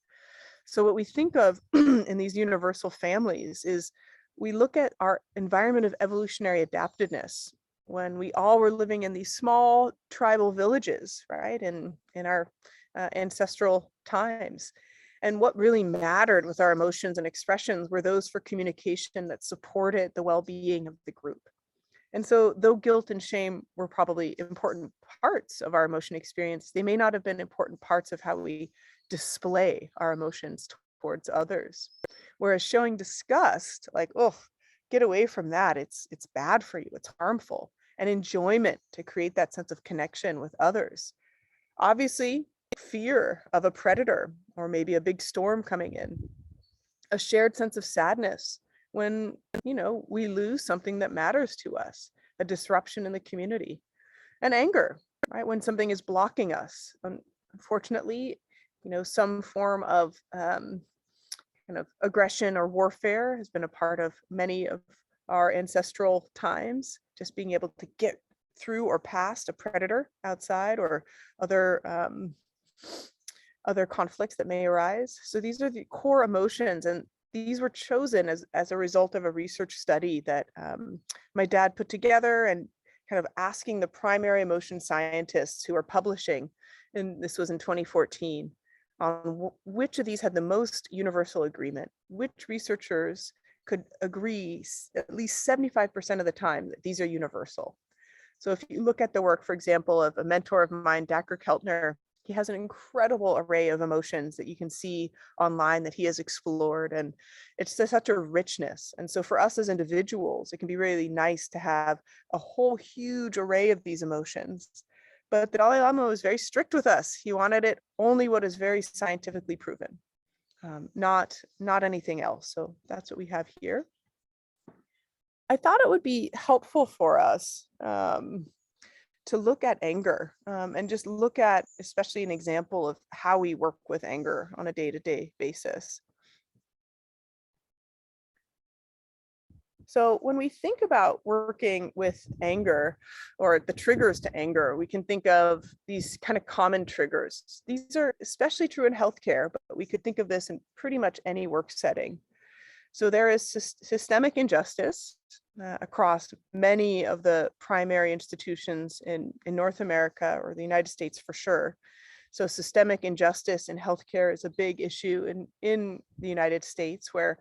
So what we think of in these universal families is we look at our environment of evolutionary adaptiveness when we all were living in these small tribal villages, right, in our ancestral times. And what really mattered with our emotions and expressions were those for communication that supported the well-being of the group. And so though guilt and shame were probably important parts of our emotion experience, they may not have been important parts of how we display our emotions towards others. Whereas showing disgust, like, oh, get away from that. It's bad for you. It's harmful. And enjoyment to create that sense of connection with others. Obviously, fear of a predator or maybe a big storm coming in. A shared sense of sadness when, we lose something that matters to us, a disruption in the community. And anger, right, when something is blocking us. Unfortunately, some form of kind of aggression or warfare has been a part of many of our ancestral times, just being able to get through or past a predator outside or other conflicts that may arise. So these are the core emotions, and these were chosen as a result of a research study that my dad put together, and kind of asking the primary emotion scientists who are publishing, and this was in 2014, on which of these had the most universal agreement, which researchers could agree at least 75% of the time that these are universal. So if you look at the work, for example, of a mentor of mine, Dacher Keltner, he has an incredible array of emotions that you can see online that he has explored. And it's just such a richness. And so for us as individuals, it can be really nice to have a whole huge array of these emotions. But the Dalai Lama was very strict with us. He wanted it only what is very scientifically proven, not anything else. So that's what we have here. I thought it would be helpful for us to look at anger and just look at especially an example of how we work with anger on a day-to-day basis. So when we think about working with anger or the triggers to anger, we can think of these kind of common triggers. These are especially true in healthcare, but we could think of this in pretty much any work setting. So there is systemic injustice across many of the primary institutions in North America or the United States for sure. So systemic injustice in healthcare is a big issue in the United States, where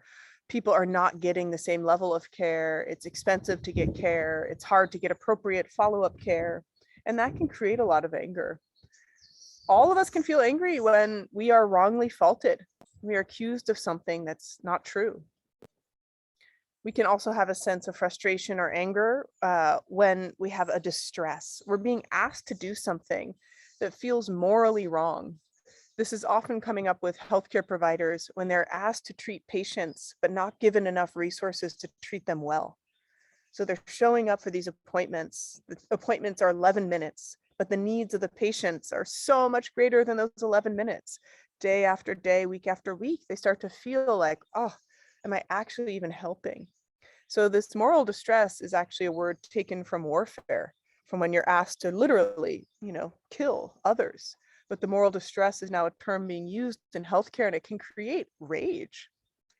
people are not getting the same level of care. It's expensive to get care. It's hard to get appropriate follow-up care. And that can create a lot of anger. All of us can feel angry when we are wrongly faulted. We are accused of something that's not true. We can also have a sense of frustration or anger when we have a distress. We're being asked to do something that feels morally wrong. This is often coming up with healthcare providers when they're asked to treat patients, but not given enough resources to treat them well. So they're showing up for these appointments. The appointments are 11 minutes, but the needs of the patients are so much greater than those 11 minutes. Day after day, week after week, they start to feel like, oh, am I actually even helping? So this moral distress is actually a word taken from warfare, from when you're asked to literally, kill others. But the moral distress is now a term being used in healthcare, and it can create rage,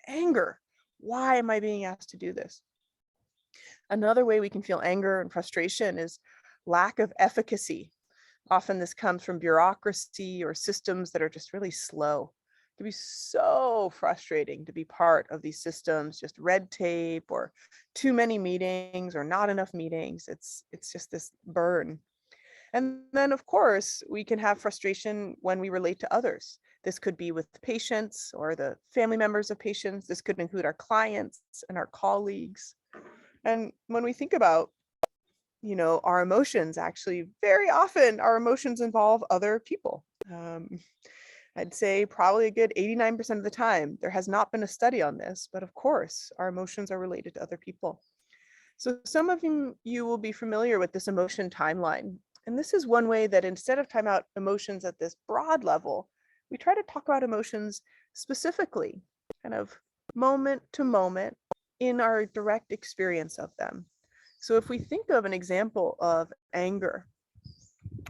anger. Why am I being asked to do this? Another way we can feel anger and frustration is lack of efficacy. Often this comes from bureaucracy or systems that are just really slow. It can be so frustrating to be part of these systems, just red tape or too many meetings or not enough meetings. It's just this burn. And then, of course, we can have frustration when we relate to others. This could be with patients or the family members of patients. This could include our clients and our colleagues. And when we think about, our emotions, actually, very often our emotions involve other people. I'd say probably a good 89% of the time. There has not been a study on this, but of course, our emotions are related to other people. So some of you will be familiar with this emotion timeline. And this is one way that instead of talking about emotions at this broad level, we try to talk about emotions specifically, kind of moment to moment in our direct experience of them. So if we think of an example of anger,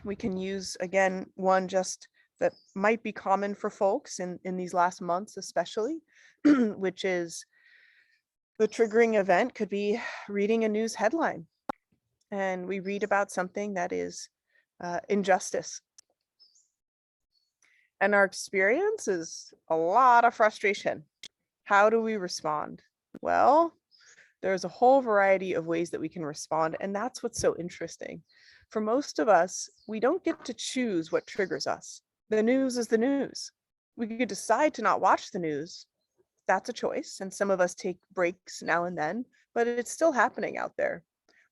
we can use, again, one just that might be common for folks in these last months, especially, which is the triggering event could be reading a news headline. And we read about something that is injustice. And our experience is a lot of frustration. How do we respond? Well, there's a whole variety of ways that we can respond. And that's what's so interesting. For most of us, we don't get to choose what triggers us. The news is the news. We could decide to not watch the news. That's a choice. And some of us take breaks now and then, but it's still happening out there.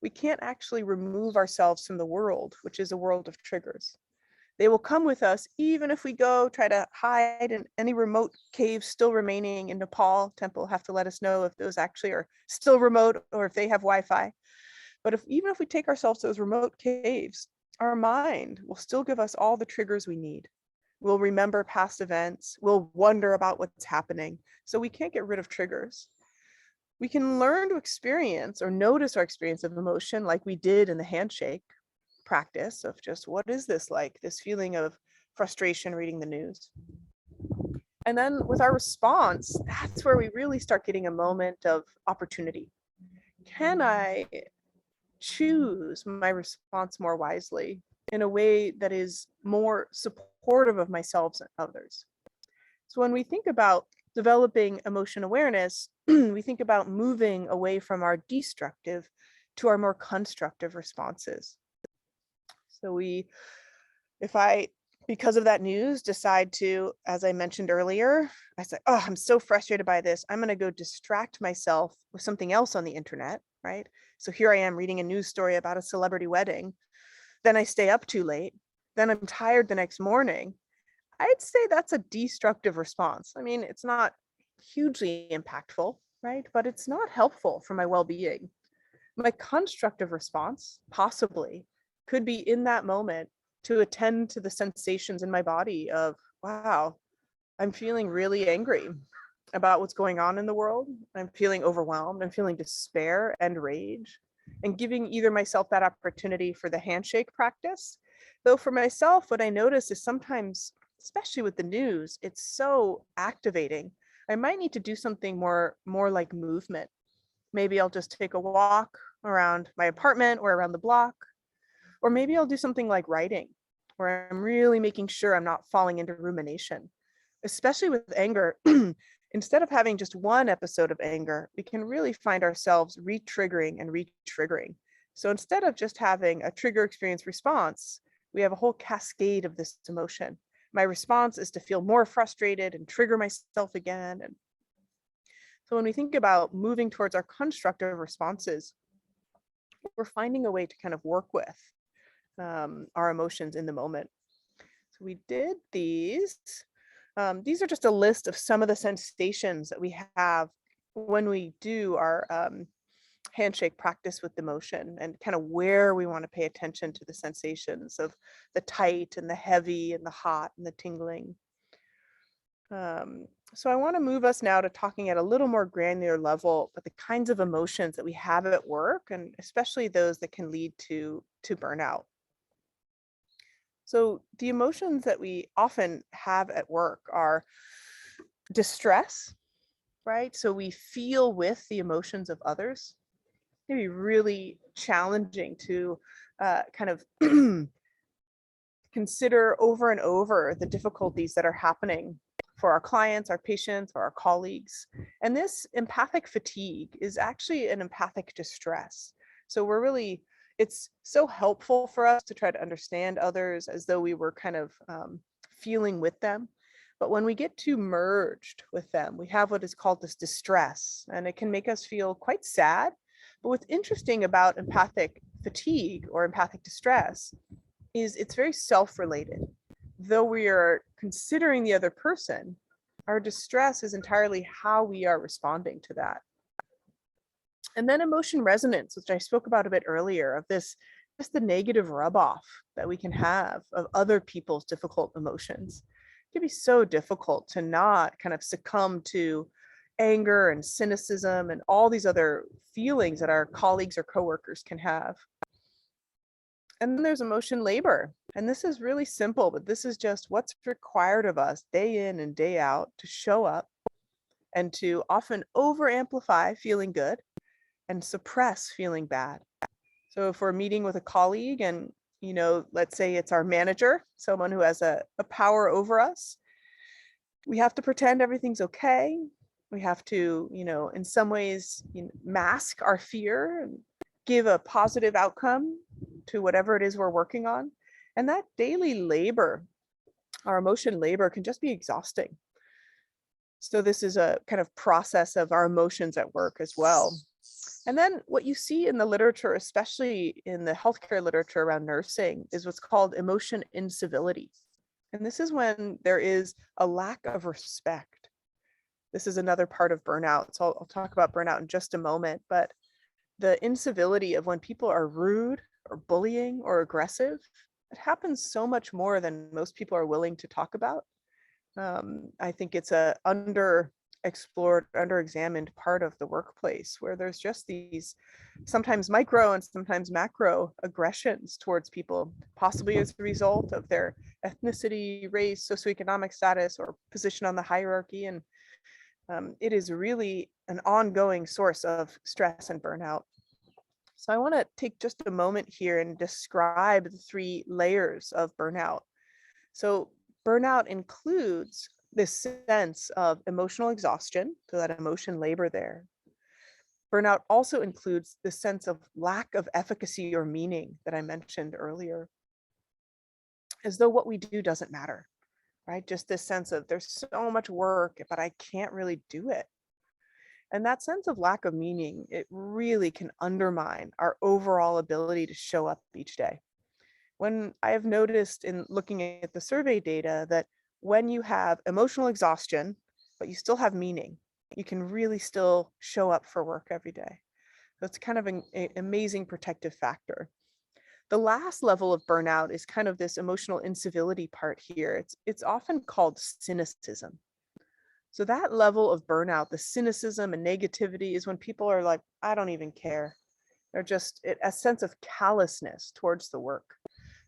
We can't actually remove ourselves from the world, which is a world of triggers. They will come with us even if we go try to hide in any remote caves still remaining in Nepal. Temple have to let us know if those actually are still remote or if they have Wi-Fi. But even if we take ourselves to those remote caves, our mind will still give us all the triggers we need. We'll remember past events. We'll wonder about what's happening. So we can't get rid of triggers. We can learn to experience or notice our experience of emotion like we did in the handshake practice of just what is this like, this feeling of frustration reading the news. And then with our response, that's where we really start getting a moment of opportunity. Can I choose my response more wisely in a way that is more supportive of myself and others? So when we think about developing emotion awareness, we think about moving away from our destructive to our more constructive responses. So if I, because of that news, decide to, as I mentioned earlier, I say, oh, I'm so frustrated by this. I'm going to go distract myself with something else on the internet, right? So here I am reading a news story about a celebrity wedding. Then I stay up too late. Then I'm tired the next morning. I'd say that's a destructive response. I mean, it's not hugely impactful, right? But it's not helpful for my well-being. My constructive response, possibly, could be in that moment to attend to the sensations in my body of, wow, I'm feeling really angry about what's going on in the world. I'm feeling overwhelmed. I'm feeling despair and rage, and giving either myself that opportunity for the handshake practice. Though for myself, what I notice is sometimes, especially with the news, it's so activating. I might need to do something more like movement. Maybe I'll just take a walk around my apartment or around the block. Or maybe I'll do something like writing, where I'm really making sure I'm not falling into rumination. Especially with anger, instead of having just one episode of anger, we can really find ourselves re-triggering and re-triggering. So instead of just having a trigger experience response, we have a whole cascade of this emotion. My response is to feel more frustrated and trigger myself again. And so when we think about moving towards our constructive responses, we're finding a way to kind of work with our emotions in the moment. So we did these. These are just a list of some of the sensations that we have when we do our handshake practice with emotion, and kind of where we want to pay attention to the sensations of the tight and the heavy and the hot and the tingling. So I want to move us now to talking at a little more granular level, but the kinds of emotions that we have at work, and especially those that can lead to burnout. So the emotions that we often have at work are distress, right? So we feel with the emotions of others. can be really challenging to kind of consider over and over the difficulties that are happening for our clients, our patients, or our colleagues. And this empathic fatigue is actually an empathic distress. So it's so helpful for us to try to understand others as though we were kind of feeling with them. But when we get too merged with them, we have what is called this distress, and it can make us feel quite sad. But what's interesting about empathic fatigue or empathic distress is it's very self-related. Though we are considering the other person, our distress is entirely how we are responding to that. And then emotion resonance, which I spoke about a bit earlier, of this, just the negative rub off that we can have of other people's difficult emotions. It can be so difficult to not kind of succumb to anger and cynicism and all these other feelings that our colleagues or coworkers can have. And then there's emotion labor. And this is really simple, but this is just what's required of us day in and day out to show up and to often over amplify feeling good and suppress feeling bad. So if we're meeting with a colleague and, let's say it's our manager, someone who has a power over us, we have to pretend everything's okay. We have to, in some ways, mask our fear and give a positive outcome to whatever it is we're working on. And that daily labor, our emotion labor, can just be exhausting. So this is a kind of process of our emotions at work as well. And then what you see in the literature, especially in the healthcare literature around nursing, is what's called emotion incivility. And this is when there is a lack of respect. This is another part of burnout. So I'll talk about burnout in just a moment, but the incivility of when people are rude or bullying or aggressive, it happens so much more than most people are willing to talk about. I think it's a underexplored, underexamined part of the workplace where there's just these sometimes micro and sometimes macro aggressions towards people, possibly as a result of their ethnicity, race, socioeconomic status, or position on the hierarchy. And it is really an ongoing source of stress and burnout. So I want to take just a moment here and describe the 3 layers of burnout. So burnout includes this sense of emotional exhaustion, so that emotion labor there. Burnout also includes the sense of lack of efficacy or meaning that I mentioned earlier, as though what we do doesn't matter, right? Just this sense of there's so much work, but I can't really do it. And that sense of lack of meaning, it really can undermine our overall ability to show up each day. When I have noticed in looking at the survey data that when you have emotional exhaustion, but you still have meaning, you can really still show up for work every day. So it's kind of an amazing protective factor. The last level of burnout is kind of this emotional incivility part here. It's often called cynicism. So that level of burnout, the cynicism and negativity, is when people are like, I don't even care. They're just a sense of callousness towards the work.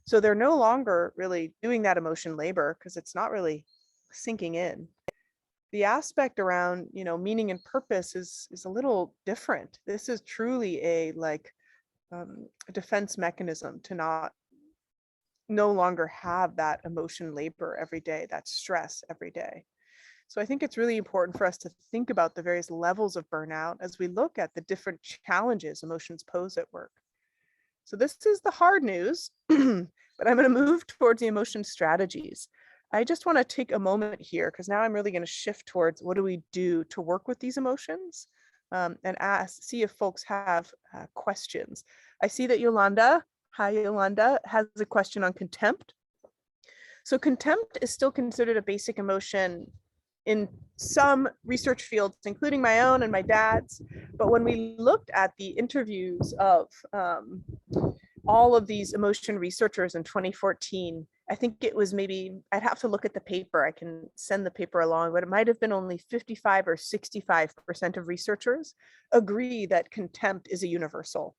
So they're no longer really doing that emotion labor because it's not really sinking in. The aspect around, meaning and purpose is a little different. This is truly a defense mechanism to no longer have that emotion labor every day, that stress every day. So I think it's really important for us to think about the various levels of burnout as we look at the different challenges emotions pose at work. So this is the hard news, but I'm going to move towards the emotion strategies. I just want to take a moment here because now I'm really going to shift towards what do we do to work with these emotions, and see if folks have questions. I see that Yolanda, hi Yolanda, has a question on contempt. So contempt is still considered a basic emotion in some research fields, including my own and my dad's. But when we looked at the interviews of all of these emotion researchers in 2014, I think it was maybe, I'd have to look at the paper, I can send the paper along, but it might have been only 55 or 65% of researchers agree that contempt is a universal.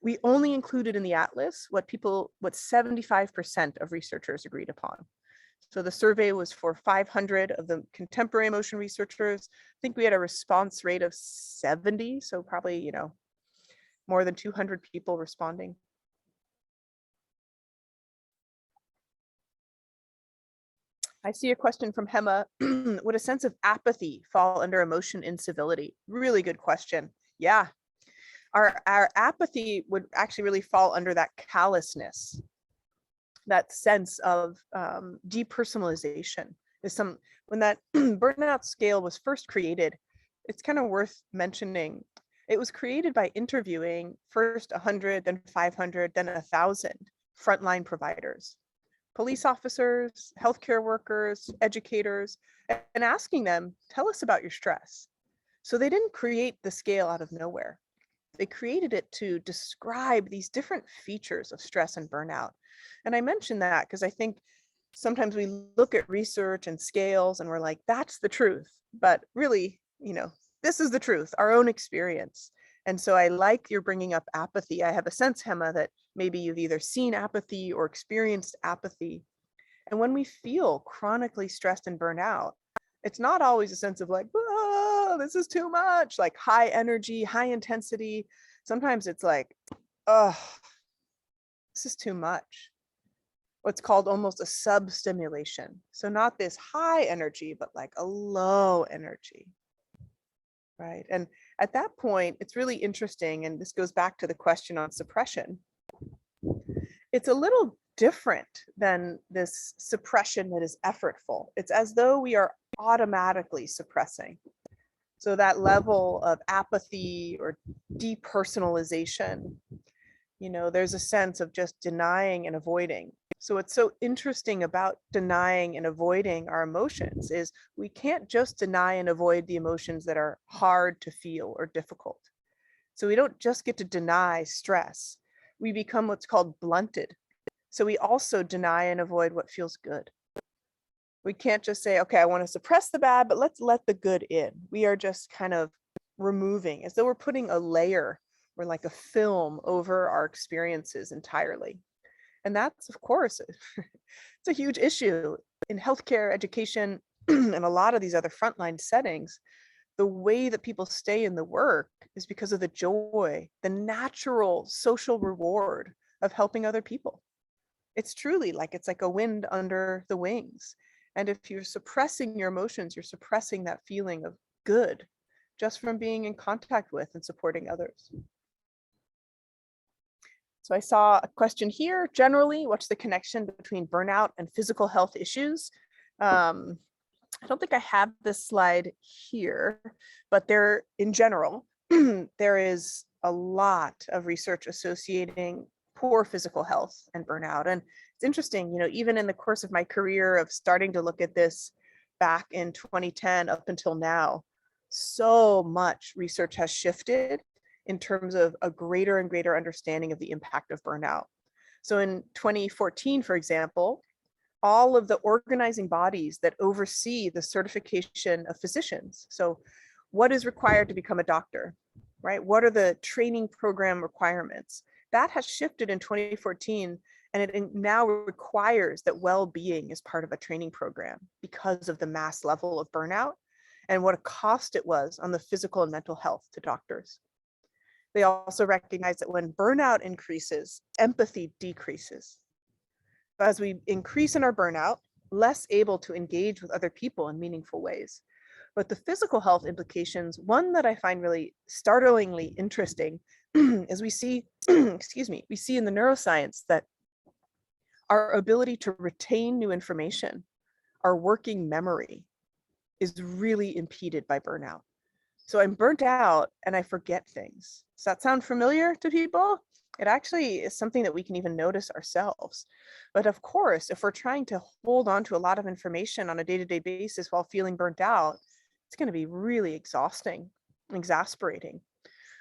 We only included in the atlas what 75% of researchers agreed upon. So the survey was for 500 of the contemporary emotion researchers. I think we had a response rate of 70. So probably, more than 200 people responding. I see a question from Hema. Would a sense of apathy fall under emotion incivility? Really good question. Yeah, our apathy would actually really fall under that callousness, that sense of depersonalization. When that burnout scale was first created, it's kind of worth mentioning. It was created by interviewing first 100, then 500, then 1,000 frontline providers, police officers, healthcare workers, educators, and asking them, tell us about your stress. So they didn't create the scale out of nowhere. They created it to describe these different features of stress and burnout. And I mention that because I think sometimes we look at research and scales and we're like, that's the truth. But really, this is the truth, our own experience. And so I like you're bringing up apathy. I have a sense, Hema, that maybe you've either seen apathy or experienced apathy. And when we feel chronically stressed and burnt out, it's not always a sense of like, oh, this is too much, like high energy, high intensity. Sometimes it's like, oh, this is too much. What's called almost a substimulation. So not this high energy, but like a low energy. Right. And at that point, it's really interesting. And this goes back to the question on suppression. It's a little different than this suppression that is effortful. It's as though we are automatically suppressing. So that level of apathy or depersonalization, there's a sense of just denying and avoiding. So what's so interesting about denying and avoiding our emotions is we can't just deny and avoid the emotions that are hard to feel or difficult. So we don't just get to deny stress. We become what's called blunted. So we also deny and avoid what feels good. We can't just say, okay, I want to suppress the bad, but let's let the good in. We are just kind of removing, as though we're putting a layer or like a film over our experiences entirely. And that's, of course, it's a huge issue in healthcare, education, and a lot of these other frontline settings. The way that people stay in the work is because of the joy, the natural social reward of helping other people. It's truly like, it's like a wind under the wings. And if you're suppressing your emotions, you're suppressing that feeling of good just from being in contact with and supporting others. So I saw a question here. Generally, what's the connection between burnout and physical health issues? I don't think I have this slide here, but in general, there is a lot of research associating poor physical health and burnout. And it's interesting, even in the course of my career of starting to look at this back in 2010 up until now, so much research has shifted in terms of a greater and greater understanding of the impact of burnout. So in 2014, for example, all of the organizing bodies that oversee the certification of physicians. So what is required to become a doctor, right? What are the training program requirements? That has shifted in 2014, and it now requires that well-being is part of a training program because of the mass level of burnout and what a cost it was on the physical and mental health to doctors. They also recognize that when burnout increases, empathy decreases. As we increase in our burnout, less able to engage with other people in meaningful ways. But the physical health implications, one that I find really startlingly interesting, is we see, we see in the neuroscience that our ability to retain new information, our working memory, is really impeded by burnout. So I'm burnt out and I forget things. Does that sound familiar to people? It actually is something that we can even notice ourselves. But of course, if we're trying to hold on to a lot of information on a day-to-day basis while feeling burnt out, it's going to be really exhausting, exasperating.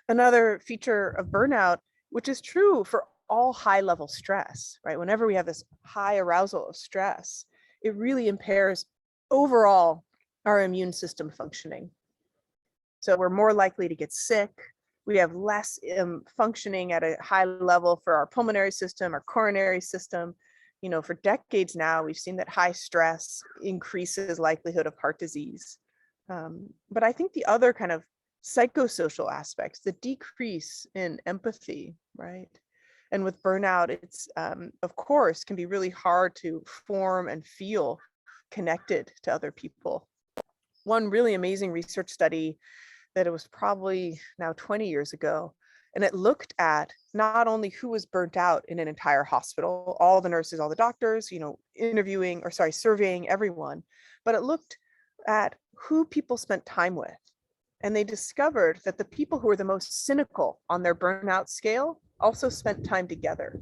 Another feature of burnout, which is true for all high-level stress, right? Whenever we have this high arousal of stress, it really impairs overall our immune system functioning. So we're more likely to get sick. We have less functioning at a high level for our pulmonary system, our coronary system. For decades now, we've seen that high stress increases likelihood of heart disease. But I think the other kind of psychosocial aspects, the decrease in empathy, right? And with burnout, it's, of course, can be really hard to form and feel connected to other people. One really amazing research study that it was probably now 20 years ago, and it looked at not only who was burnt out in an entire hospital, all the nurses, all the doctors, surveying everyone, but it looked at who people spent time with. And they discovered that the people who were the most cynical on their burnout scale also spent time together.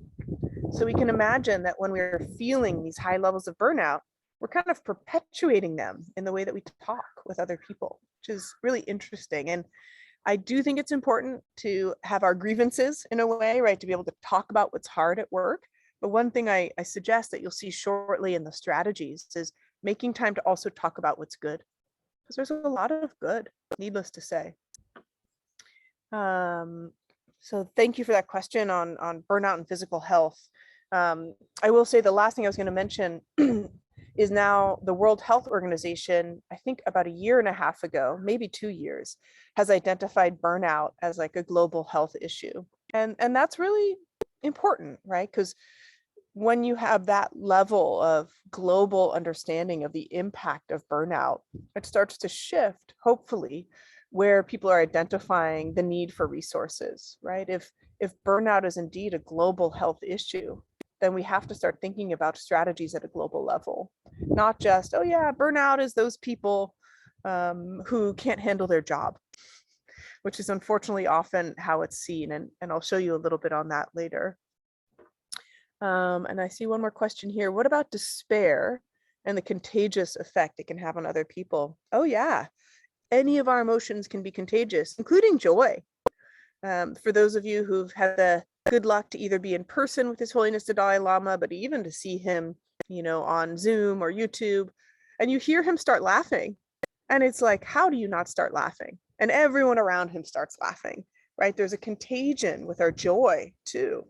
So we can imagine that when we're feeling these high levels of burnout, we're kind of perpetuating them in the way that we talk with other people, which is really interesting. And I do think it's important to have our grievances in a way, right? To be able to talk about what's hard at work. But one thing I suggest that you'll see shortly in the strategies is making time to also talk about what's good, because there's a lot of good, needless to say. So thank you for that question on burnout and physical health. I will say the last thing I was going to mention is now the World Health Organization, I think about a year and a half ago, maybe 2 years, has identified burnout as like a global health issue. And that's really important, right? Because when you have that level of global understanding of the impact of burnout, it starts to shift, hopefully, where people are identifying the need for resources, right? If burnout is indeed a global health issue, then we have to start thinking about strategies at a global level, not just, oh yeah, burnout is those people who can't handle their job, which is unfortunately often how it's seen. And I'll show you a little bit on that later. And I see one more question here. What about despair and the contagious effect it can have on other people? Oh yeah, any of our emotions can be contagious, including joy. For those of you who've had the good luck to either be in person with His Holiness the Dalai Lama, but even to see him, on Zoom or YouTube, and you hear him start laughing, and it's like, how do you not start laughing? And everyone around him starts laughing, right? There's a contagion with our joy too.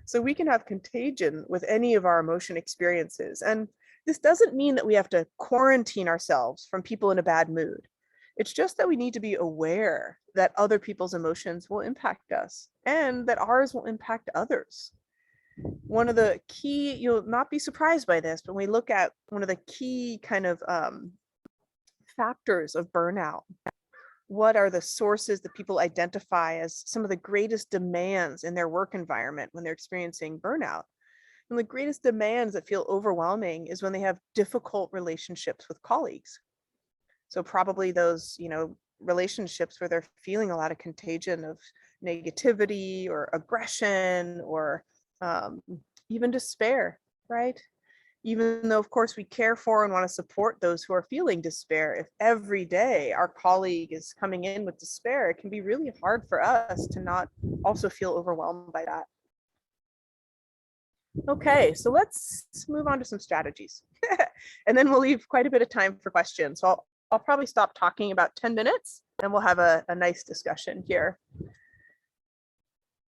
So we can have contagion with any of our emotion experiences. And this doesn't mean that we have to quarantine ourselves from people in a bad mood. It's just that we need to be aware that other people's emotions will impact us and that ours will impact others. One of the key, you'll not be surprised by this, but when we look at one of the key kind of factors of burnout, what are the sources that people identify as some of the greatest demands in their work environment when they're experiencing burnout? And the greatest demands that feel overwhelming is when they have difficult relationships with colleagues. So probably those, relationships where they're feeling a lot of contagion of negativity or aggression or even despair, right? Even though, of course, we care for and want to support those who are feeling despair, if every day our colleague is coming in with despair, it can be really hard for us to not also feel overwhelmed by that. Okay, so let's move on to some strategies. And then we'll leave quite a bit of time for questions. So I'll probably stop talking about 10 minutes and we'll have a nice discussion here.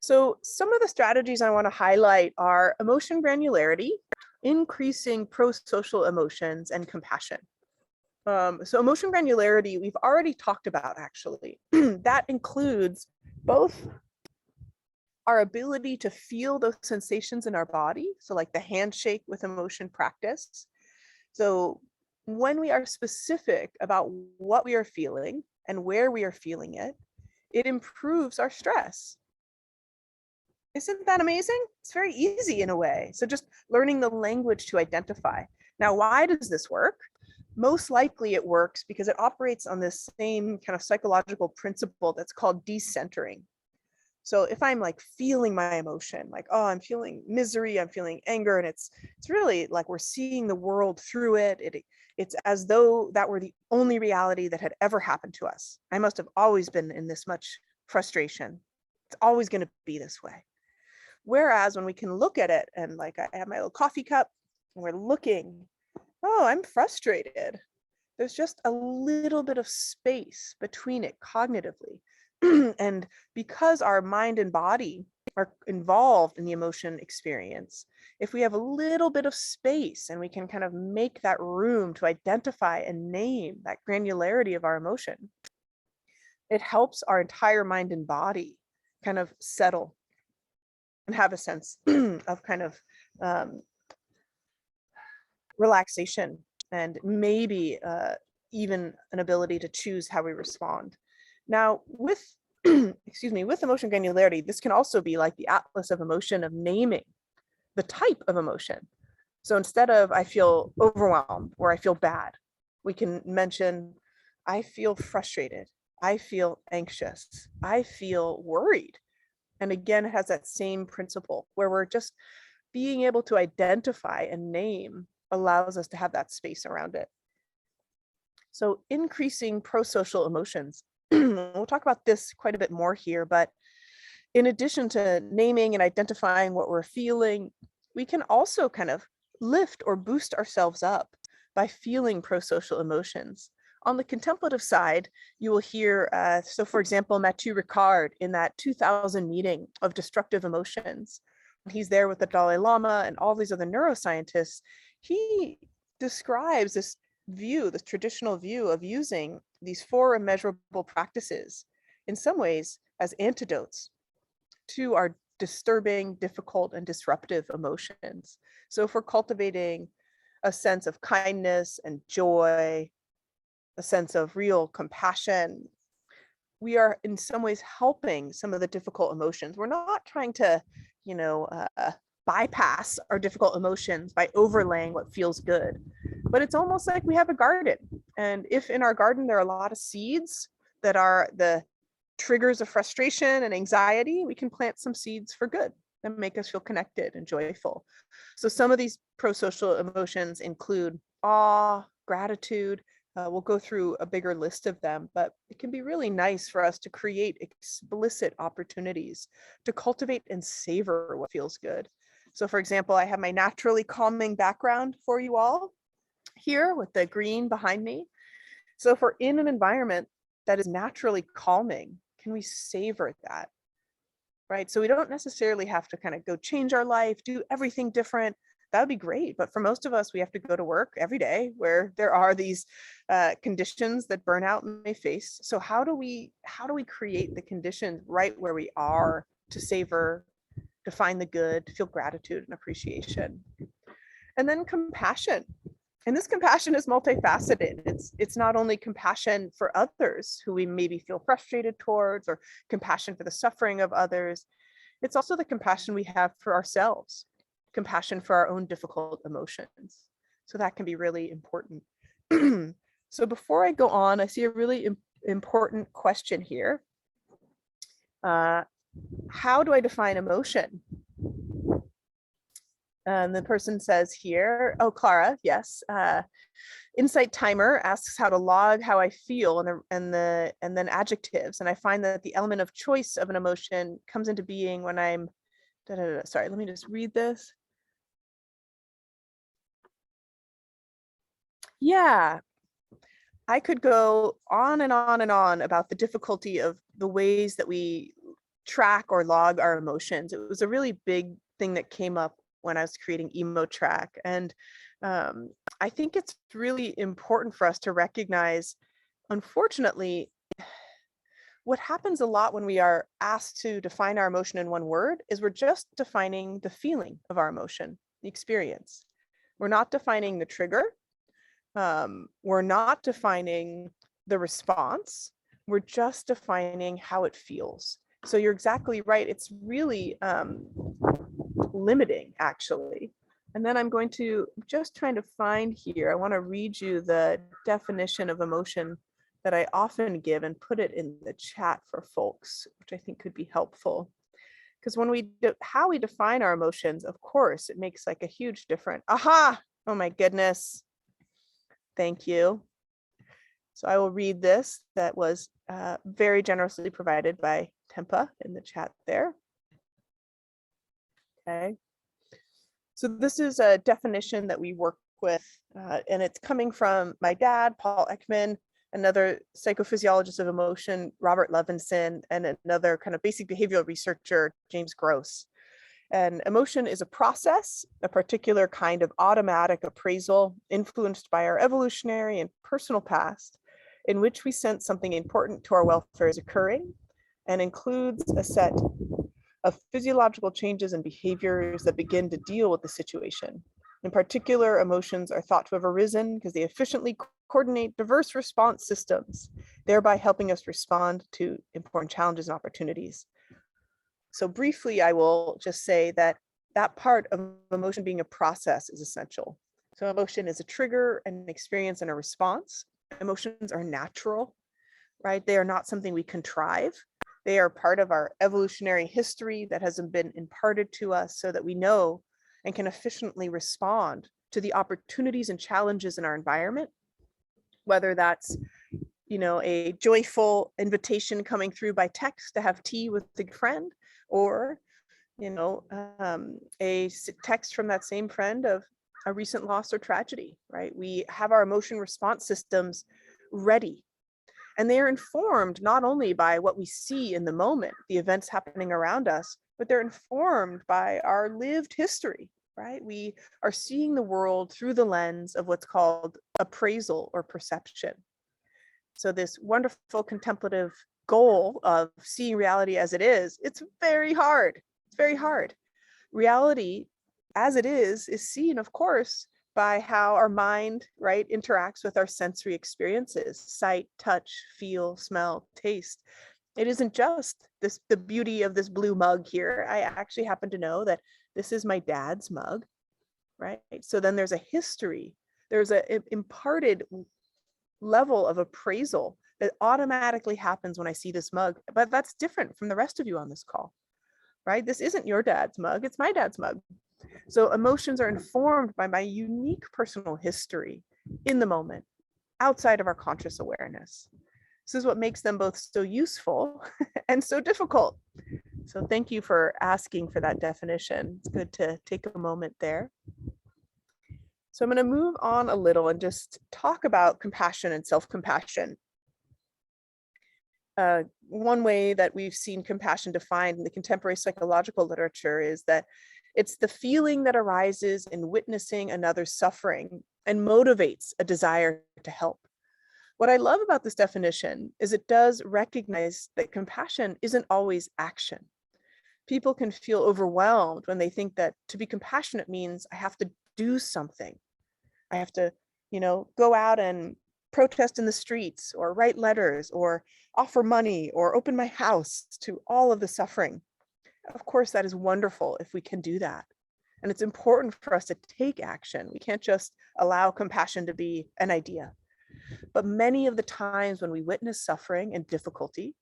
So some of the strategies I want to highlight are emotion granularity, increasing pro-social emotions, and compassion. So emotion granularity, we've already talked about actually. That includes both our ability to feel those sensations in our body. So like the handshake with emotion practice. So when we are specific about what we are feeling and where we are feeling it, it improves our stress. Isn't that amazing? It's very easy in a way. So just learning the language to identify. Now, why does this work? Most likely it works because it operates on this same kind of psychological principle that's called decentering. So if I'm like feeling my emotion, like, oh, I'm feeling misery, I'm feeling anger, and it's really like we're seeing the world through it. It's as though that were the only reality that had ever happened to us. I must have always been in this much frustration. It's always going to be this way. Whereas when we can look at it and like I have my little coffee cup and we're looking, oh, I'm frustrated. There's just a little bit of space between it cognitively. And because our mind and body are involved in the emotion experience, if we have a little bit of space and we can kind of make that room to identify and name that granularity of our emotion, It helps our entire mind and body kind of settle and have a sense of kind of relaxation, and maybe even an ability to choose how we respond. Now, with excuse me, with emotion granularity, this can also be like the atlas of emotion, of naming the type of emotion. So instead of I feel overwhelmed or I feel bad, we can mention I feel frustrated, I feel anxious, I feel worried. And again, it has that same principle where we're just being able to identify and name allows us to have that space around it. So increasing pro-social emotions. We'll talk about this quite a bit more here, but in addition to naming and identifying what we're feeling, we can also kind of lift or boost ourselves up by feeling pro-social emotions. On the contemplative side, you will hear, so for example, Mathieu Ricard in that 2000 meeting of destructive emotions. He's there with the Dalai Lama and all these other neuroscientists. He describes this view, this traditional view of using these 4 immeasurable practices in some ways as antidotes to our disturbing, difficult, and disruptive emotions. So if we're cultivating a sense of kindness and joy, a sense of real compassion, we are in some ways helping some of the difficult emotions. We're not trying to, bypass our difficult emotions by overlaying what feels good, but it's almost like we have a garden. And if in our garden there are a lot of seeds that are the triggers of frustration and anxiety, we can plant some seeds for good and make us feel connected and joyful. So some of these pro-social emotions include awe, gratitude. We'll go through a bigger list of them, but it can be really nice for us to create explicit opportunities to cultivate and savor what feels good. So for example, I have my naturally calming background for you all here with the green behind me. So if we're in an environment that is naturally calming, can we savor that? Right? So we don't necessarily have to kind of go change our life, do everything different. That would be great. But for most of us, we have to go to work every day where there are these conditions that burnout may face. So how do we create the conditions right where we are to savor, to find the good, to feel gratitude and appreciation? And then compassion. And this compassion is multifaceted. It's not only compassion for others who we maybe feel frustrated towards, or compassion for the suffering of others. It's also the compassion we have for ourselves, compassion for our own difficult emotions. So that can be really important. So before I go on, I see a really important question here. How do I define emotion? And the person says here, oh, Clara, yes. Insight Timer asks how to log how I feel, and then adjectives. And I find that the element of choice of an emotion comes into being when I'm, sorry, let me just read this. Yeah, I could go on and on and on about the difficulty of the ways that we track or log our emotions. It was a really big thing that came up when I was creating Emo Track. And I think it's really important for us to recognize, unfortunately, what happens a lot when we are asked to define our emotion in one word is we're just defining the feeling of our emotion, the experience. We're not defining the trigger. We're not defining the response. We're just defining how it feels. So you're exactly right. It's really limiting, actually. And then I'm going to just trying to find here. I want to read you the definition of emotion that I often give and put it in the chat for folks, which I think could be helpful. Because when how we define our emotions, of course, it makes like a huge difference. Aha! Oh my goodness. Thank you. So I will read this that was very generously provided by Tempa in the chat there. Okay. So this is a definition that we work with, and it's coming from my dad, Paul Ekman, another psychophysiologist of emotion, Robert Levinson, and another kind of basic behavioral researcher, James Gross. And emotion is a process, a particular kind of automatic appraisal influenced by our evolutionary and personal past. in which we sense something important to our welfare is occurring and includes a set of physiological changes and behaviors that begin to deal with the situation. In particular, emotions are thought to have arisen because they efficiently coordinate diverse response systems, thereby helping us respond to important challenges and opportunities. So briefly, I will just say that that part of emotion being a process is essential. So emotion is a trigger, an experience, and a response. Emotions are natural, right? They are not something we contrive. They are part of our evolutionary history that has been imparted to us so that we know and can efficiently respond to the opportunities and challenges in our environment, whether that's, a joyful invitation coming through by text to have tea with a friend, or, a text from that same friend of a recent loss or tragedy, right? We have our emotion response systems ready. And they are informed not only by what we see in the moment, the events happening around us, but they're informed by our lived history, right? We are seeing the world through the lens of what's called appraisal or perception. So this wonderful contemplative goal of seeing reality as it is, it's very hard. It's very hard. Reality as it is seen, of course, by how our mind, right, interacts with our sensory experiences: sight, touch, feel, smell, taste. It isn't just the beauty of this blue mug here. I actually happen to know that this is my dad's mug, right? So then there's a history, there's an imparted level of appraisal that automatically happens when I see this mug, but that's different from the rest of you on this call, right? This isn't your dad's mug, it's my dad's mug. So emotions are informed by my unique personal history in the moment, outside of our conscious awareness. This is what makes them both so useful and so difficult. So thank you for asking for that definition. It's good to take a moment there. So I'm going to move on a little and just talk about compassion and self-compassion. One way that we've seen compassion defined in the contemporary psychological literature is that it's the feeling that arises in witnessing another's suffering and motivates a desire to help. What I love about this definition is it does recognize that compassion isn't always action. People can feel overwhelmed when they think that to be compassionate means I have to do something. I have to, go out and protest in the streets or write letters or offer money or open my house to all of the suffering. Of course, that is wonderful if we can do that. And it's important for us to take action. We can't just allow compassion to be an idea. But many of the times when we witness suffering and difficulty,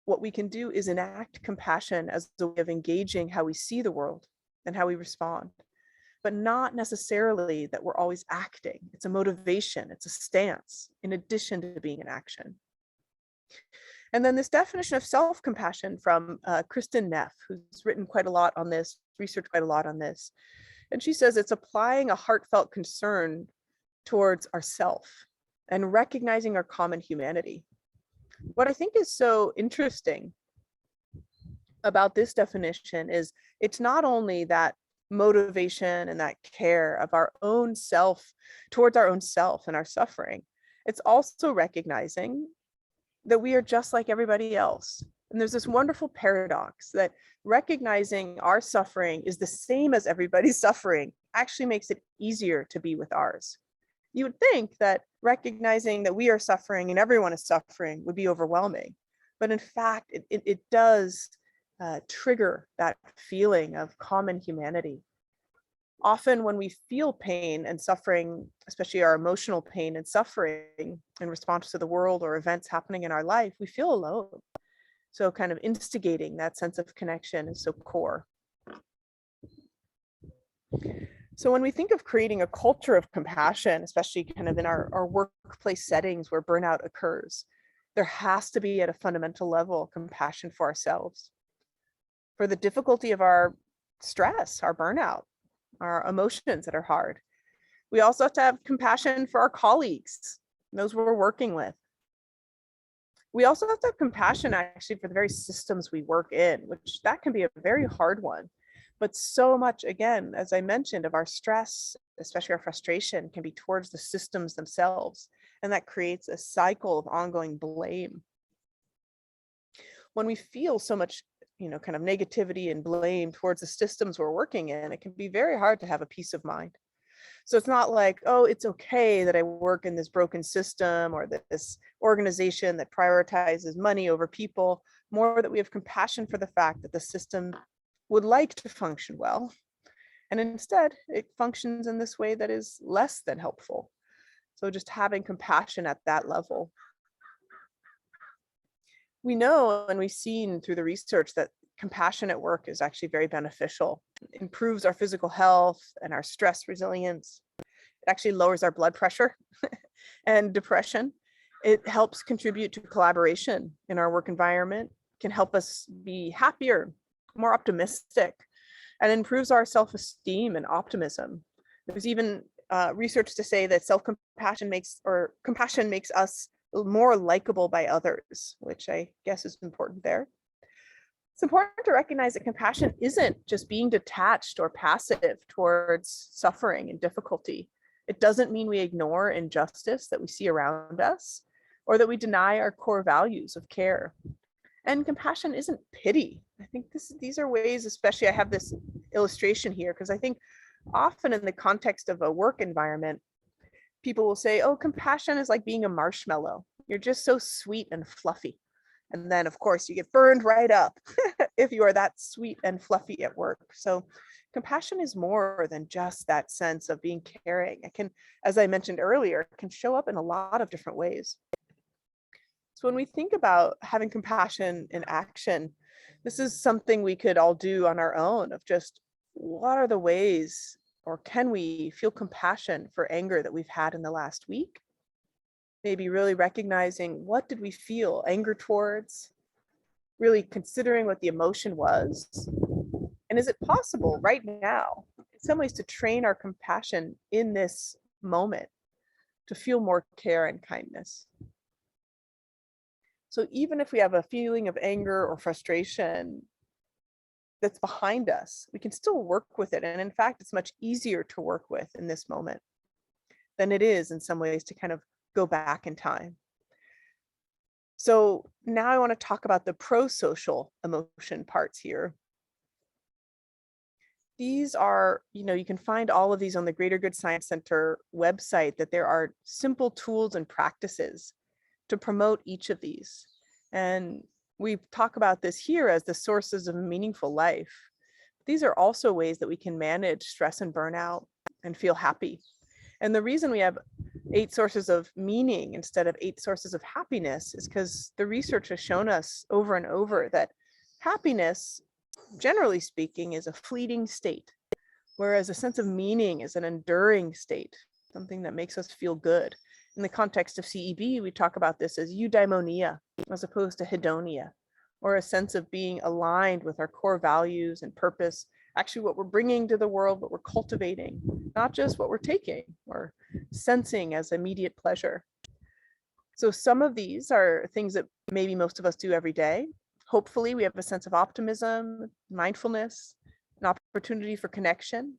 what we can do is enact compassion as a way of engaging how we see the world and how we respond, but not necessarily that we're always acting. It's a motivation, it's a stance, in addition to being an action. And then this definition of self-compassion from Kristen Neff, who's written quite a lot on this, researched quite a lot on this. And she says it's applying a heartfelt concern towards ourself and recognizing our common humanity. What I think is so interesting about this definition is it's not only that motivation and that care of our own self towards our own self and our suffering, it's also recognizing that we are just like everybody else. And there's this wonderful paradox that recognizing our suffering is the same as everybody's suffering actually makes it easier to be with ours. You would think that recognizing that we are suffering and everyone is suffering would be overwhelming. But in fact, it does trigger that feeling of common humanity. Often when we feel pain and suffering, especially our emotional pain and suffering in response to the world or events happening in our life, we feel alone. So kind of instigating that sense of connection is so core. So when we think of creating a culture of compassion, especially kind of in our workplace settings where burnout occurs, there has to be at a fundamental level compassion for ourselves, for the difficulty of our stress, our burnout, our emotions that are hard. We also have to have compassion for our colleagues, those we're working with. We also have to have compassion actually for the very systems we work in, which that can be a very hard one. But so much, again, as I mentioned, of our stress, especially our frustration, can be towards the systems themselves And that creates a cycle of ongoing blame. When we feel so much, kind of negativity and blame towards the systems we're working in, it can be very hard to have a peace of mind. So it's not like, oh, it's okay that I work in this broken system or this organization that prioritizes money over people, more that we have compassion for the fact that the system would like to function well. And instead, it functions in this way that is less than helpful. So just having compassion at that level. We know and we've seen through the research that compassion at work is actually very beneficial. It improves our physical health and our stress resilience. It actually lowers our blood pressure and depression. It helps contribute to collaboration in our work environment, can help us be happier, more optimistic, and improves our self-esteem and optimism. There's even research to say that compassion makes us more likable by others, which I guess is important there. It's important to recognize that compassion isn't just being detached or passive towards suffering and difficulty. It doesn't mean we ignore injustice that we see around us or that we deny our core values of care. And compassion isn't pity. I think these are ways, especially I have this illustration here, because I think often in the context of a work environment, people will say, oh, compassion is like being a marshmallow. You're just so sweet and fluffy. And then, of course, you get burned right up if you are that sweet and fluffy at work. So compassion is more than just that sense of being caring. It can, as I mentioned earlier, can show up in a lot of different ways. So when we think about having compassion in action, this is something we could all do on our own of just what are the ways, or can we feel compassion for anger that we've had in the last week? Maybe really recognizing what did we feel anger towards, really considering what the emotion was. And is it possible right now, in some ways, to train our compassion in this moment to feel more care and kindness? So even if we have a feeling of anger or frustration that's behind us, we can still work with it. And in fact, it's much easier to work with in this moment than it is in some ways to kind of go back in time. So now I want to talk about the pro-social emotion parts here. These are, you can find all of these on the Greater Good Science Center website, that there are simple tools and practices to promote each of these. And we talk about this here as the sources of a meaningful life. These are also ways that we can manage stress and burnout and feel happy. And the reason we have 8 sources of meaning instead of 8 sources of happiness is because the research has shown us over and over that happiness, generally speaking, is a fleeting state, whereas a sense of meaning is an enduring state, something that makes us feel good. In the context of CEB, we talk about this as eudaimonia as opposed to hedonia, or a sense of being aligned with our core values and purpose, actually what we're bringing to the world, what we're cultivating, not just what we're taking or sensing as immediate pleasure. So some of these are things that maybe most of us do every day. Hopefully we have a sense of optimism, mindfulness, an opportunity for connection.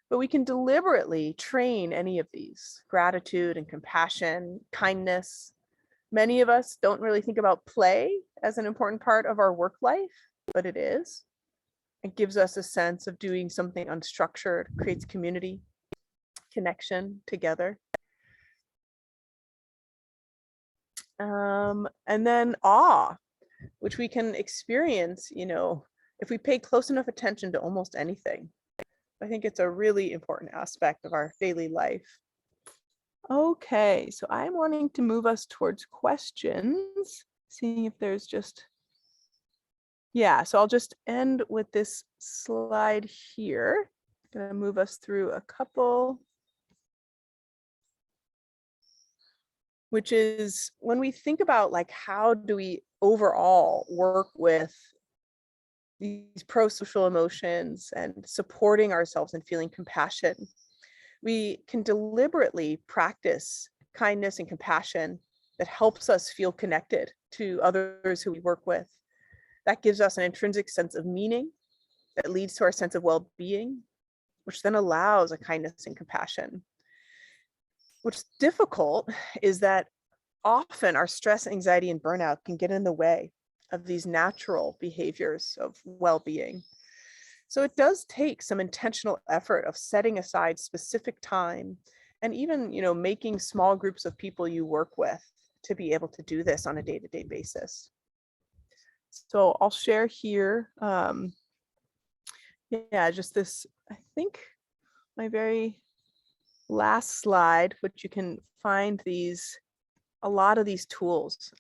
But we can deliberately train any of these: gratitude and compassion, kindness. Many of us don't really think about play as an important part of our work life, but it is. It gives us a sense of doing something unstructured, creates community, connection together. And then awe, which we can experience, if we pay close enough attention to almost anything. I think it's a really important aspect of our daily life. Okay, so I'm wanting to move us towards questions, seeing if there's just, so I'll just end with this slide here. I'm gonna move us through a couple, which is when we think about like, how do we overall work with these pro-social emotions and supporting ourselves and feeling compassion, we can deliberately practice kindness and compassion that helps us feel connected to others who we work with. That gives us an intrinsic sense of meaning that leads to our sense of well-being, which then allows a kindness and compassion. What's difficult is that often our stress, anxiety, and burnout can get in the way of these natural behaviors of well-being. So it does take some intentional effort of setting aside specific time and even, making small groups of people you work with to be able to do this on a day-to-day basis. So I'll share here, just this, I think my very last slide, which you can find a lot of these tools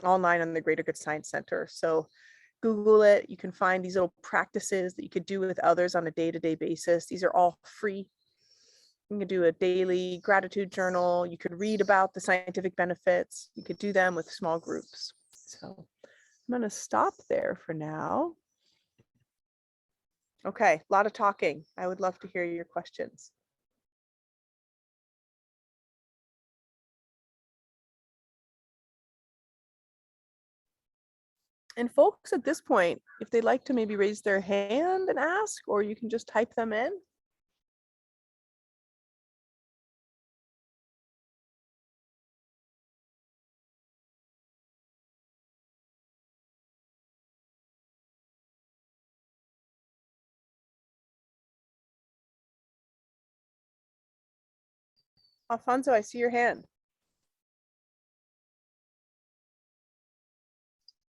online on the Greater Good Science Center. So Google it. You can find these little practices that you could do with others on a day-to-day basis. These are all free. You can do a daily gratitude journal. You could read about the scientific benefits. You could do them with small groups. So I'm going to stop there for now. Okay, a lot of talking. I would love to hear your questions. And folks at this point, if they'd like to maybe raise their hand and ask, or you can just type them in. Alfonso, I see your hand.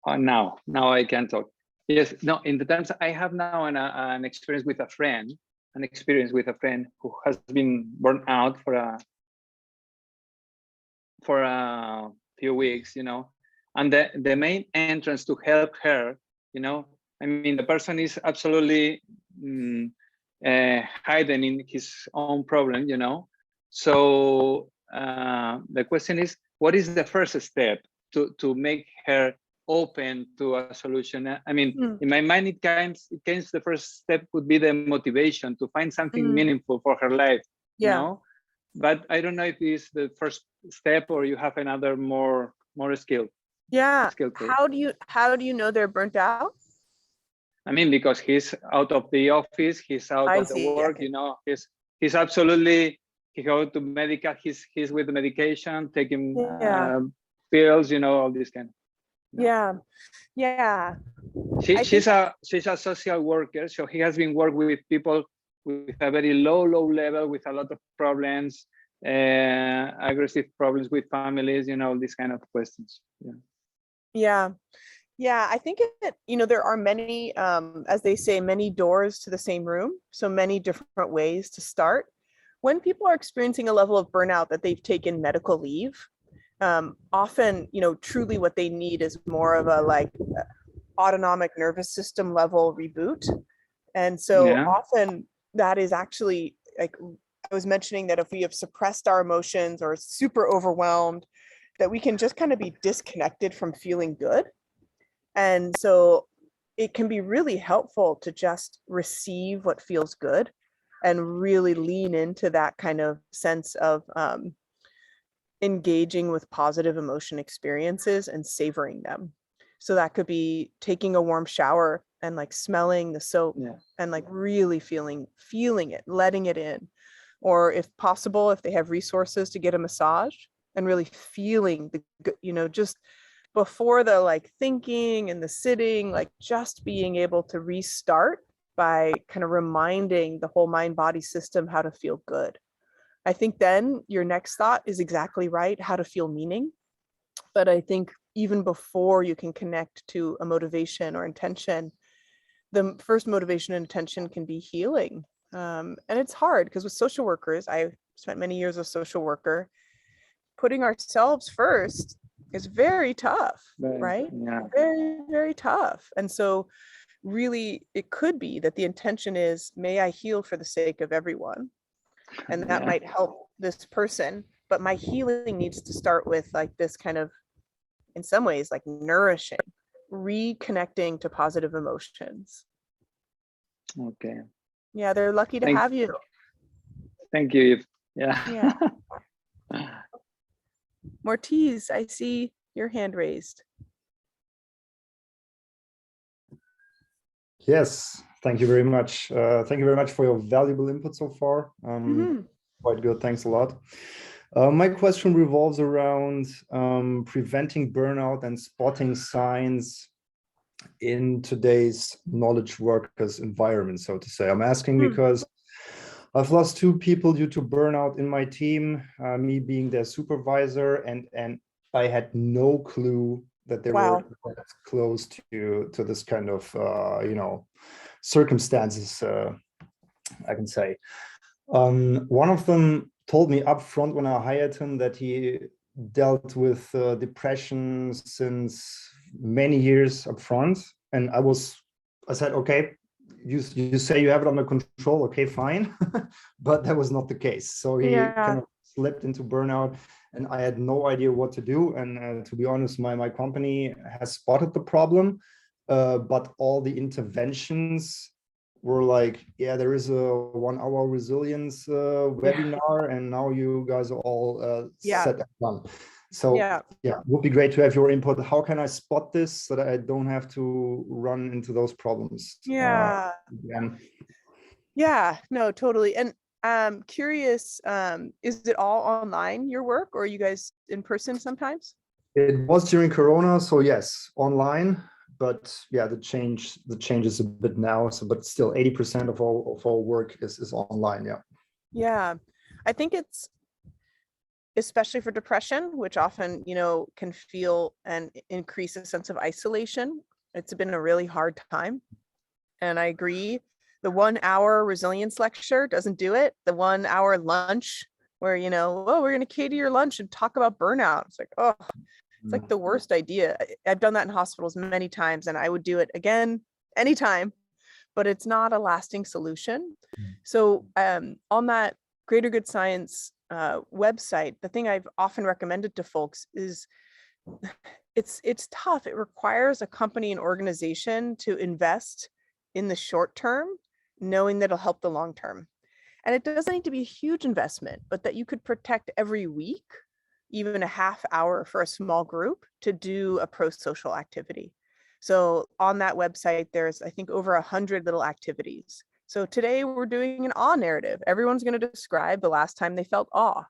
Now I can talk. Yes, no, in the terms, I have now an experience with a friend, who has been burned out for a few weeks, and the main entrance to help her, I mean, the person is absolutely hiding in his own problem, so the question is, what is the first step to make her open to a solution? I mean, in my mind, it comes the first step would be the motivation to find something meaningful for her life, but I don't know if it's the first step or you have another more skill. How do you know they're burnt out? I mean, because he's out of the office, he's out of the work, okay. He's absolutely, he goes to medical, he's with the medication, taking pills, all this kind of. She's a social worker, so he has been working with people with a very low level, with a lot of problems, aggressive problems with families, these kind of questions. I think there are many, as they say, many doors to the same room, so many different ways to start. When people are experiencing a level of burnout that they've taken medical leave, often, truly what they need is more of a autonomic nervous system level reboot. And so often that is actually, like I was mentioning, that if we have suppressed our emotions or super overwhelmed, that we can just kind of be disconnected from feeling good. And so it can be really helpful to just receive what feels good and really lean into that kind of sense of engaging with positive emotion experiences and savoring them. So that could be taking a warm shower and smelling the soap and really feeling it, letting it in. Or if possible, if they have resources, to get a massage and really feeling the, just before the thinking and the sitting, just being able to restart by kind of reminding the whole mind body system how to feel good. I think then your next thought is exactly right, how to feel meaning. But I think even before you can connect to a motivation or intention, the first motivation and intention can be healing. And it's hard because with social workers, I spent many years as a social worker, putting ourselves first is very tough, right? Very, very tough. And so really, it could be that the intention is, may I heal for the sake of everyone? And that might help this person, but my healing needs to start with this kind of, in some ways, nourishing, reconnecting to positive emotions. Okay. Yeah, they're lucky to have you. Thank you, Eve. Yeah. Mortiz, I see your hand raised. Yes, thank you very much. Thank you very much for your valuable input so far. Quite good, thanks a lot. My question revolves around preventing burnout and spotting signs in today's knowledge workers environment, so to say. I'm asking because I've lost 2 people due to burnout in my team, me being their supervisor, and I had no clue that they were that close to this kind of circumstances, I can say. One of them told me up front when I hired him that he dealt with depression since many years up front, and I said, okay, you say you have it under control, okay, fine. But that was not the case. So he kind of slipped into burnout, and I had no idea what to do. And to be honest, my company has spotted the problem, but all the interventions were like, yeah, there is a 1-hour resilience webinar, and now you guys are all set and done. So yeah, it would be great to have your input. How can I spot this so that I don't have to run into those problems? Again? Yeah, no, totally. And I'm curious, is it all online, your work, or are you guys in person sometimes? It was during Corona, so yes, online. But yeah, the change is a bit now. So, but still, 80% of all work is online. Yeah. Yeah, I think it's especially for depression, which often can feel and increase a sense of isolation. It's been a really hard time, and I agree. The 1-hour resilience lecture doesn't do it. The 1-hour lunch where we're going to cater your lunch and talk about burnout. It's like, oh. It's like the worst idea. I've done that in hospitals many times, and I would do it again anytime, but it's not a lasting solution. So on that Greater Good Science website, the thing I've often recommended to folks is it's tough. It requires a company and organization to invest in the short term, knowing that it'll help the long term. And it doesn't need to be a huge investment, but that you could protect every week, even a half hour for a small group to do a pro-social activity. So on that website, there's, I think, over 100 little activities. So today we're doing an awe narrative. Everyone's going to describe the last time they felt awe.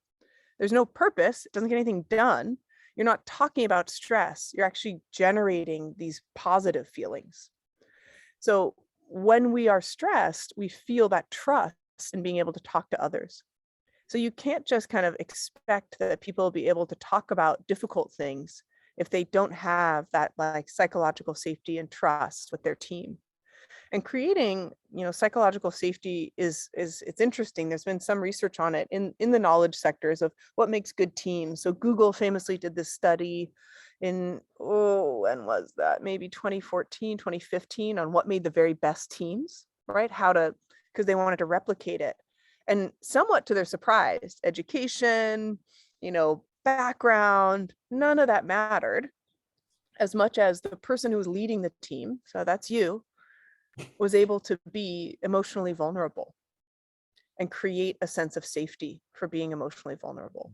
There's no purpose. It doesn't get anything done. You're not talking about stress. You're actually generating these positive feelings. So when we are stressed, we feel that trust in being able to talk to others. So you can't just kind of expect that people will be able to talk about difficult things if they don't have that like psychological safety and trust with their team. And creating, psychological safety is it's interesting. There's been some research on it in the knowledge sectors of what makes good teams. So Google famously did this study in, when was that? Maybe 2014, 2015 on what made the very best teams, right? Because they wanted to replicate it. And somewhat to their surprise, education, background, none of that mattered as much as the person who was leading the team, so that's you, was able to be emotionally vulnerable and create a sense of safety for being emotionally vulnerable.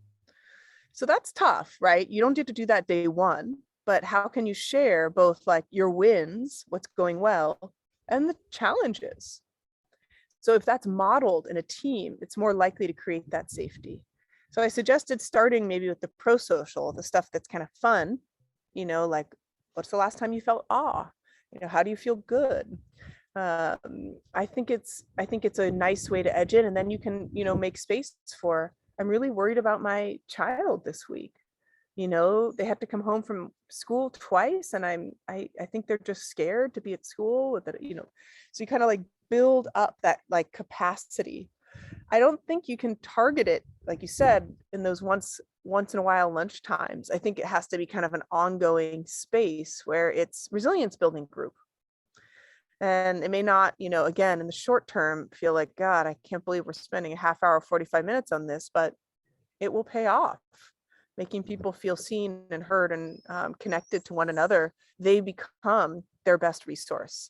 So that's tough, right? You don't get to do that day one, but how can you share both like your wins, what's going well, and the challenges? So if that's modeled in a team, it's more likely to create that safety. So I suggested starting maybe with the pro-social, the stuff that's kind of fun, like what's the last time you felt awe? How do you feel good? I think it's a nice way to edge in, and then you can, make space for, I'm really worried about my child this week. They have to come home from school twice, and I think they're just scared to be at school with it, so you kind of like build up that like capacity. I don't think you can target it, like you said, in those once in a while lunch times. I think it has to be kind of an ongoing space where it's resilience building group. And it may not, again, in the short term, feel like, God, I can't believe we're spending a half hour, 45 minutes on this, but it will pay off. Making people feel seen and heard and connected to one another, they become their best resource.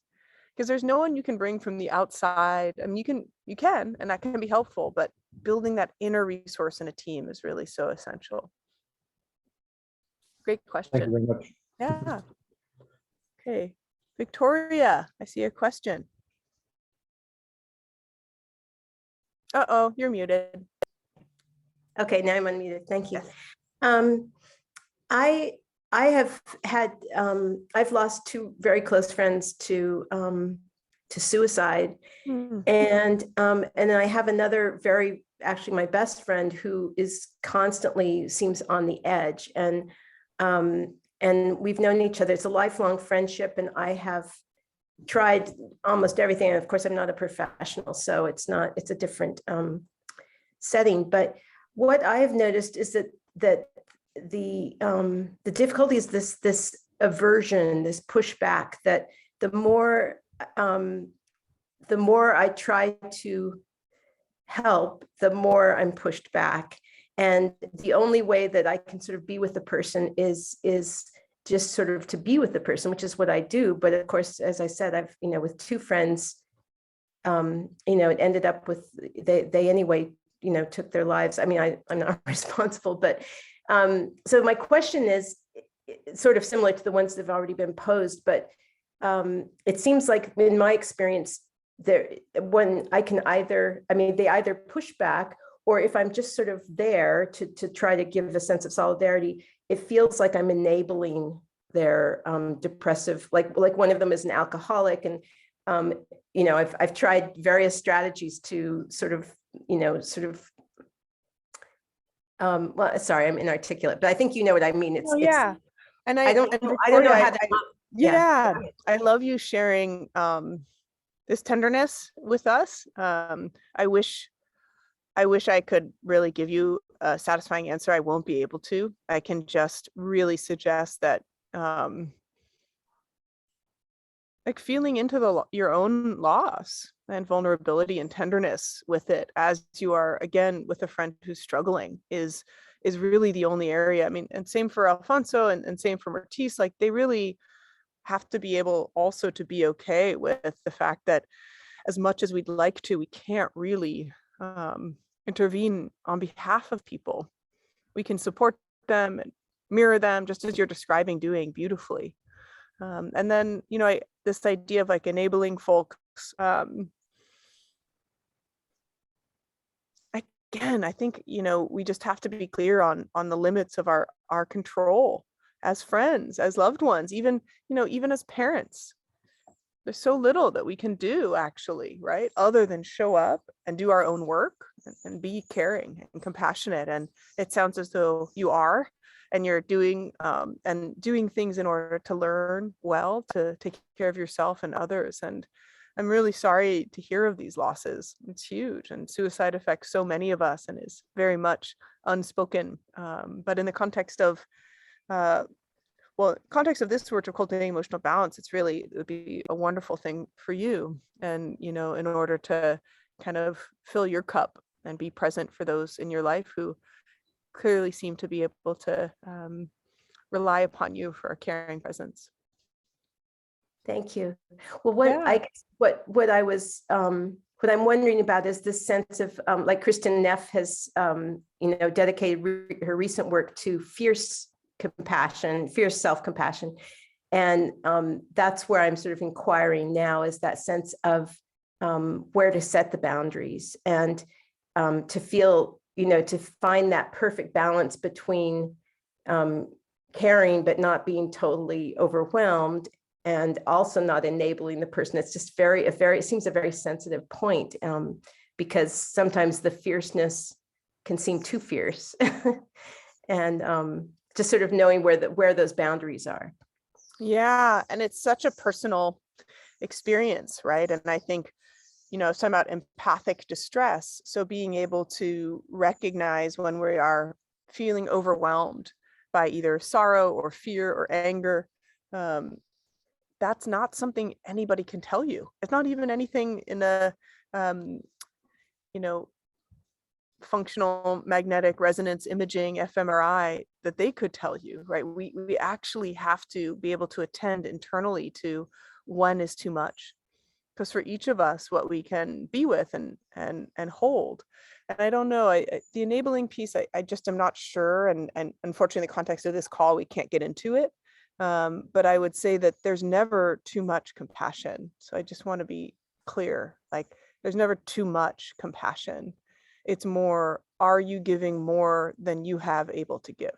Because there's no one you can bring from the outside. I mean, you can, and that can be helpful, but building that inner resource in a team is really so essential. Great question. Thank you very much. Yeah. Okay. Victoria, I see a question. Uh-oh, you're muted. Okay, now I'm unmuted. Thank you. I have had I've lost two very close friends to suicide, and I have another actually my best friend who is constantly seems on the edge, and we've known each other. It's a lifelong friendship, and I have tried almost everything. And of course, I'm not a professional, so it's a different setting. But what I have noticed is that the difficulty is this aversion, this pushback, that the more I try to help, the more I'm pushed back. And the only way that I can sort of be with the person is just sort of to be with the person, which is what I do. But of course, as I said, I've, with two friends, it ended up with, they anyway, took their lives. I mean, I'm not responsible, but so my question is sort of similar to the ones that have already been posed, but it seems like in my experience, they either push back, or if I'm just sort of there to try to give a sense of solidarity, it feels like I'm enabling their depressive, like one of them is an alcoholic, and I've tried various strategies to well, sorry, I'm inarticulate, but I think you know what I mean. And I don't know how to. I love you sharing this tenderness with us. I wish I could really give you a satisfying answer. I won't be able to. I can just really suggest that like feeling into your own loss and vulnerability and tenderness with it, as you are, again, with a friend who's struggling, is really the only area. I mean, and same for Alfonso and same for Mertice, like they really have to be able also to be okay with the fact that as much as we'd like to, we can't really intervene on behalf of people. We can support them and mirror them, just as you're describing doing beautifully. And then, this idea of like enabling folks, again, I think, we just have to be clear on the limits of our control as friends, as loved ones, even as parents. There's so little that we can do, actually, right? Other than show up and do our own work and be caring and compassionate. And it sounds as though you are, and you're doing things in order to learn well, to take care of yourself and others. And I'm really sorry to hear of these losses. It's huge, and suicide affects so many of us and is very much unspoken. But in the context of this work of cultivating emotional balance, it would be a wonderful thing for you. And, in order to kind of fill your cup and be present for those in your life who clearly seem to be able to rely upon you for a caring presence. Thank you. Well, what I'm wondering about is this sense of, like Kristen Neff has, dedicated her recent work to fierce self-compassion. And that's where I'm sort of inquiring now, is that sense of where to set the boundaries and to feel, to find that perfect balance between caring, but not being totally overwhelmed, and also not enabling the person. It's just it seems a very sensitive point, because sometimes the fierceness can seem too fierce. And just sort of knowing where those boundaries are. Yeah, and it's such a personal experience, right? And I think, I was talking about empathic distress. So being able to recognize when we are feeling overwhelmed by either sorrow or fear or anger, that's not something anybody can tell you. It's not even anything in a, functional magnetic resonance imaging, fMRI, that they could tell you, right? We actually have to be able to attend internally to when is too much, because for each of us, what we can be with and hold. And I don't know, the enabling piece, I just am not sure, and unfortunately in the context of this call, we can't get into it. But I would say that there's never too much compassion. So I just want to be clear, like there's never too much compassion. It's more, are you giving more than you have able to give?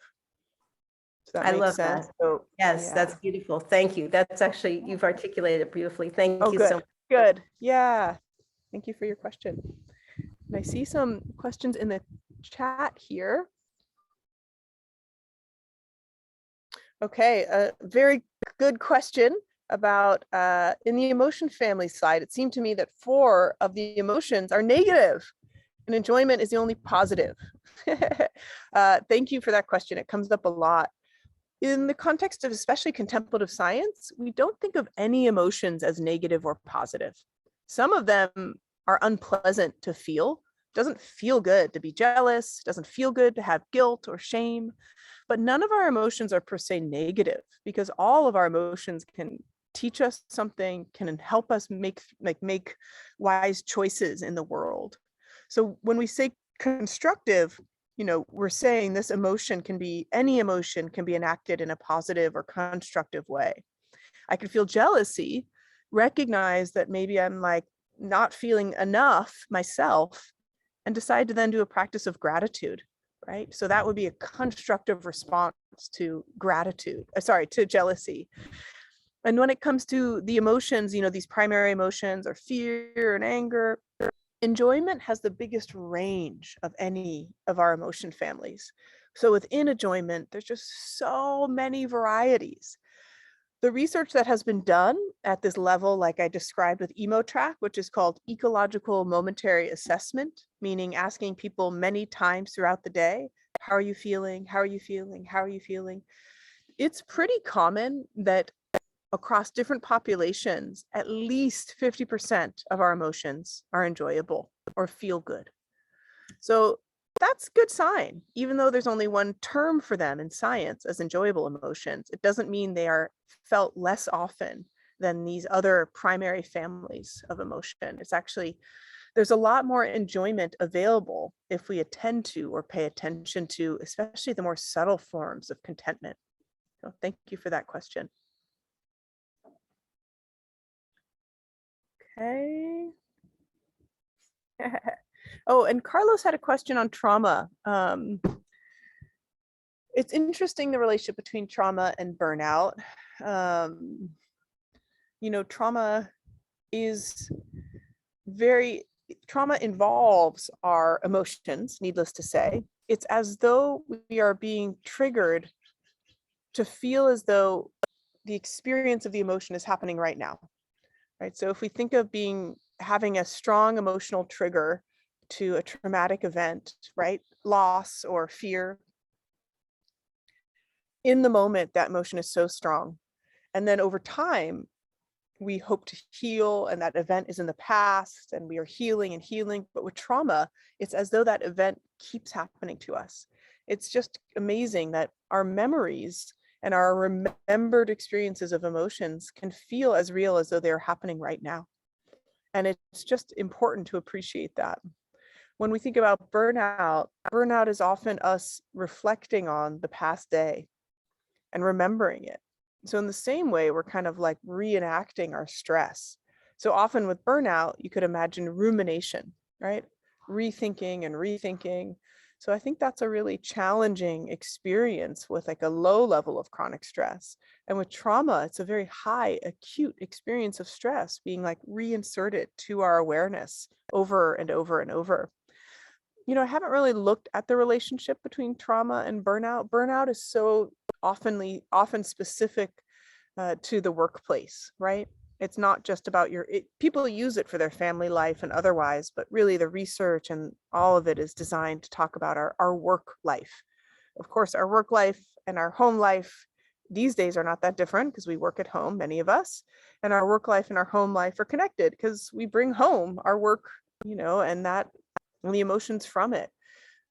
Does that I make love sense? that. So, Yes, yeah. that's beautiful. Thank you. That's actually, you've articulated it beautifully. Thank Oh, you good. so much. Good. Yeah. Thank you for your question. And I see some questions in the chat here. Okay, a very good question about in the emotion family side. It seemed to me that 4 of the emotions are negative and enjoyment is the only positive. Thank you for that question. It comes up a lot. In the context of especially contemplative science, we don't think of any emotions as negative or positive. Some of them are unpleasant to feel. Doesn't feel good to be jealous, doesn't feel good to have guilt or shame, but none of our emotions are per se negative, because all of our emotions can teach us something, can help us make wise choices in the world. So when we say constructive, we're saying this emotion can be, any emotion can be enacted in a positive or constructive way. I can feel jealousy, recognize that maybe I'm like not feeling enough myself, and decide to then do a practice of gratitude, right? So that would be a constructive response to gratitude, to jealousy. And when it comes to the emotions, these primary emotions are fear and anger, enjoyment has the biggest range of any of our emotion families. So within enjoyment, there's just so many varieties. The research that has been done at this level, like I described with EmoTrack, which is called ecological momentary assessment, meaning asking people many times throughout the day, how are you feeling? How are you feeling? How are you feeling? It's pretty common that across different populations, at least 50% of our emotions are enjoyable or feel good. So that's a good sign. Even though there's only one term for them in science as enjoyable emotions, it doesn't mean they are felt less often than these other primary families of emotion. It's actually, there's a lot more enjoyment available if we attend to or pay attention to, especially the more subtle forms of contentment. So thank you for that question. Okay. Oh, and Carlos had a question on trauma. It's interesting, the relationship between trauma and burnout. Trauma is trauma involves our emotions, needless to say. It's as though we are being triggered to feel as though the experience of the emotion is happening right now, right? So if we think of having a strong emotional trigger to a traumatic event, right? Loss or fear. In the moment, that emotion is so strong. And then over time, we hope to heal, and that event is in the past and we are healing and healing. But with trauma, it's as though that event keeps happening to us. It's just amazing that our memories and our remembered experiences of emotions can feel as real as though they're happening right now. And it's just important to appreciate that. When we think about burnout, burnout is often us reflecting on the past day and remembering it. So in the same way, we're kind of like reenacting our stress. So often with burnout, you could imagine rumination, right? Rethinking and rethinking. So I think that's a really challenging experience with like a low level of chronic stress. And with trauma, it's a very high acute experience of stress being like reinserted to our awareness over and over and over. I haven't really looked at the relationship between trauma and burnout. Burnout is so often specific to the workplace, right? It's not just about people use it for their family life and otherwise, but really the research and all of it is designed to talk about our work life. Of course, our work life and our home life these days are not that different because we work at home, many of us, and our work life and our home life are connected because we bring home our work, and the emotions from it.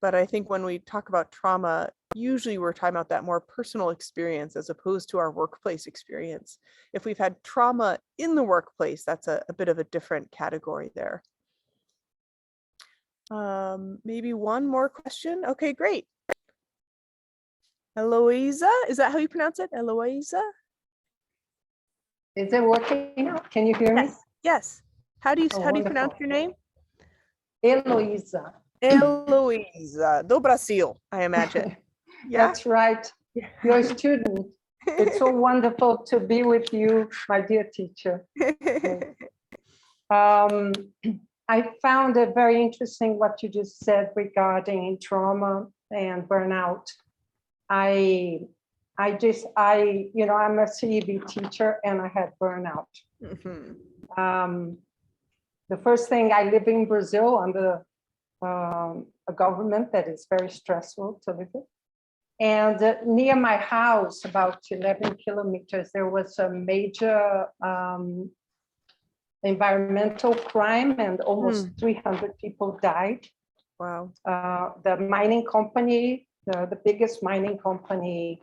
But I think when we talk about trauma, usually we're talking about that more personal experience as opposed to our workplace experience. If we've had trauma in the workplace, that's a bit of a different category there. Maybe one more question. Okay, great. Eloisa, is that how you pronounce it? Eloisa? Is it working now? Can you hear me? Yes. How do you Oh, pronounce wonderful. your name? Eloisa. Eloisa do Brasil, I imagine. Yeah. That's right. Your student. It's so wonderful to be with you, my dear teacher. I found it very interesting what you just said regarding trauma and burnout. I'm a CEB teacher and I had burnout. The first thing, I live in Brazil under a government that is very stressful to live in. And near my house, about 11 kilometers, there was a major environmental crime and almost 300 people died. Wow. The mining company, the biggest mining company,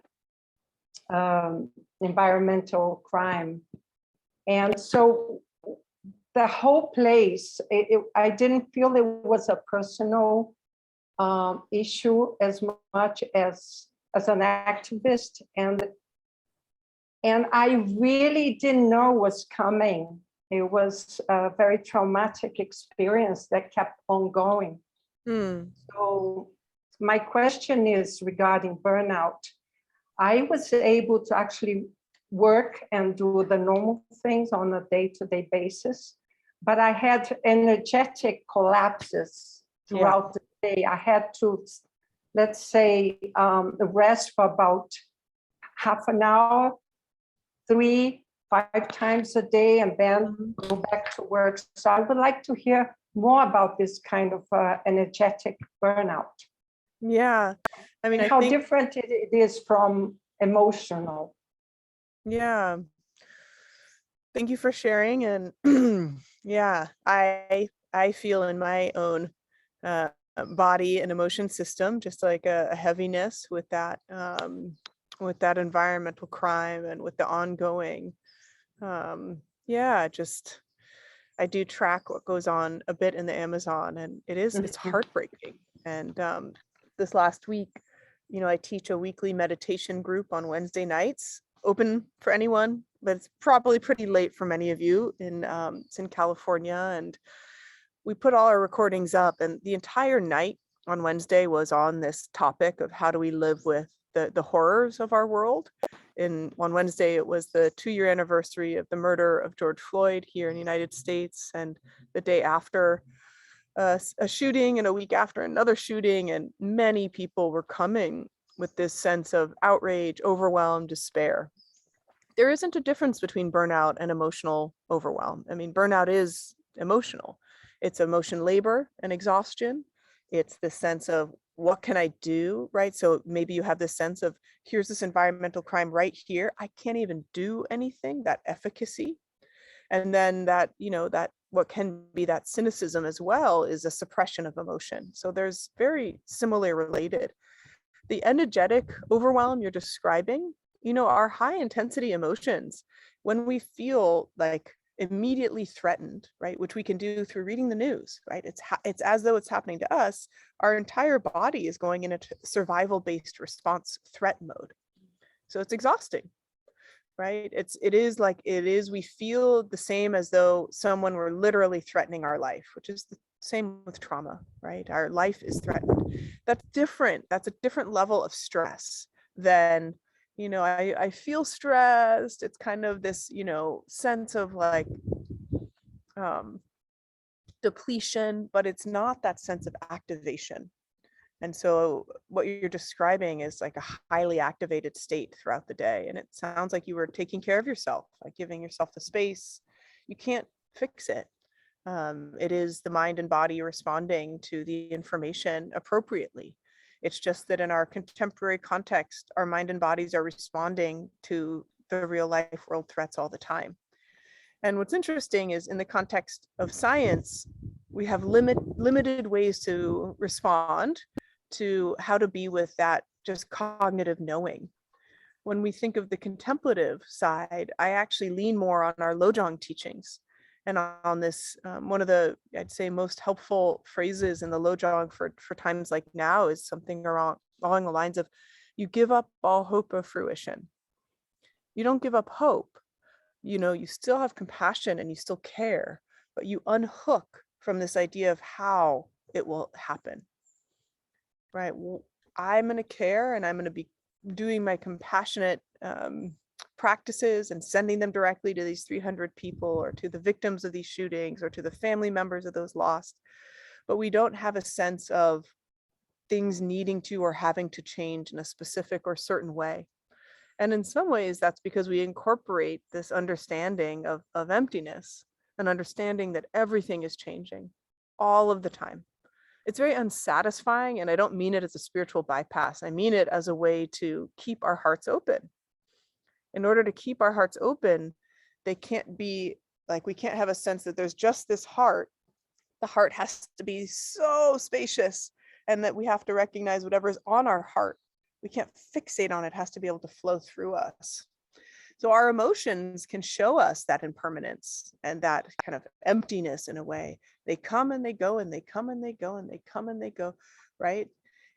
environmental crime. And so the whole place, I didn't feel it was a personal issue as much as an activist. And I really didn't know what's coming. It was a very traumatic experience that kept on going. So my question is regarding burnout. I was able to actually work and do the normal things on a day-to-day basis, but I had energetic collapses throughout the day. I had to, let's say, rest for about half an hour, 3-5 times a day, and then go back to work. So I would like to hear more about this kind of energetic burnout. Yeah. I mean, how different it is from emotional. Yeah. Thank you for sharing. And yeah, I feel in my own body and emotion system, just like a heaviness with that environmental crime and with the ongoing, I do track what goes on a bit in the Amazon, and it's heartbreaking. And this last week, I teach a weekly meditation group on Wednesday nights, open for anyone, but it's probably pretty late for many of you it's in California. And we put all our recordings up, and the entire night on Wednesday was on this topic of how do we live with the horrors of our world. On Wednesday, it was the 2-year anniversary of the murder of George Floyd here in the United States. And the day after, a shooting, and a week after another shooting, and many people were coming with this sense of outrage, overwhelm, despair. There isn't a difference between burnout and emotional overwhelm. I mean, burnout is emotional. It's emotion labor and exhaustion. It's the sense of, what can I do, right? So maybe you have this sense of, here's this environmental crime right here. I can't even do anything, that efficacy. And then that what can be that cynicism as well is a suppression of emotion. So there's very similar related. The energetic overwhelm you're describing, are high intensity emotions when we feel like immediately threatened, right? Which we can do through reading the news, right? It's as though it's happening to us. Our entire body is going in a survival-based response threat mode. So it's exhausting, right? We feel the same as though someone were literally threatening our life, which is the same with trauma, right? Our life is threatened. That's different. That's a different level of stress than, I feel stressed. It's kind of this, sense of like depletion, but it's not that sense of activation. And so what you're describing is like a highly activated state throughout the day. And it sounds like you were taking care of yourself, like giving yourself the space. You can't fix it. It is the mind and body responding to the information appropriately. It's just that in our contemporary context, our mind and bodies are responding to the real life world threats all the time. And what's interesting is, in the context of science, we have limited ways to respond to how to be with that just cognitive knowing. When we think of the contemplative side, I actually lean more on our Lojong teachings. And on this, one of the, I'd say, most helpful phrases in the Lojong for times like now is something along the lines of, you give up all hope of fruition. You don't give up hope. You still have compassion and you still care, but you unhook from this idea of how it will happen, right? I'm going to care, and I'm going to be doing my compassionate practices and sending them directly to these 300 people, or to the victims of these shootings, or to the family members of those lost. But we don't have a sense of things needing to or having to change in a specific or certain way. And in some ways, that's because we incorporate this understanding of emptiness, an understanding that everything is changing all of the time. It's very unsatisfying, and I don't mean it as a spiritual bypass. I mean it as a way to keep our hearts open. In order to keep our hearts open, they can't be like, we can't have a sense that there's just this heart. The heart has to be so spacious, and that we have to recognize whatever's on our heart. We can't fixate on it. It has to be able to flow through us. So our emotions can show us that impermanence and that kind of emptiness in a way. They come and they go, and they come and they go, and they come and they go, right?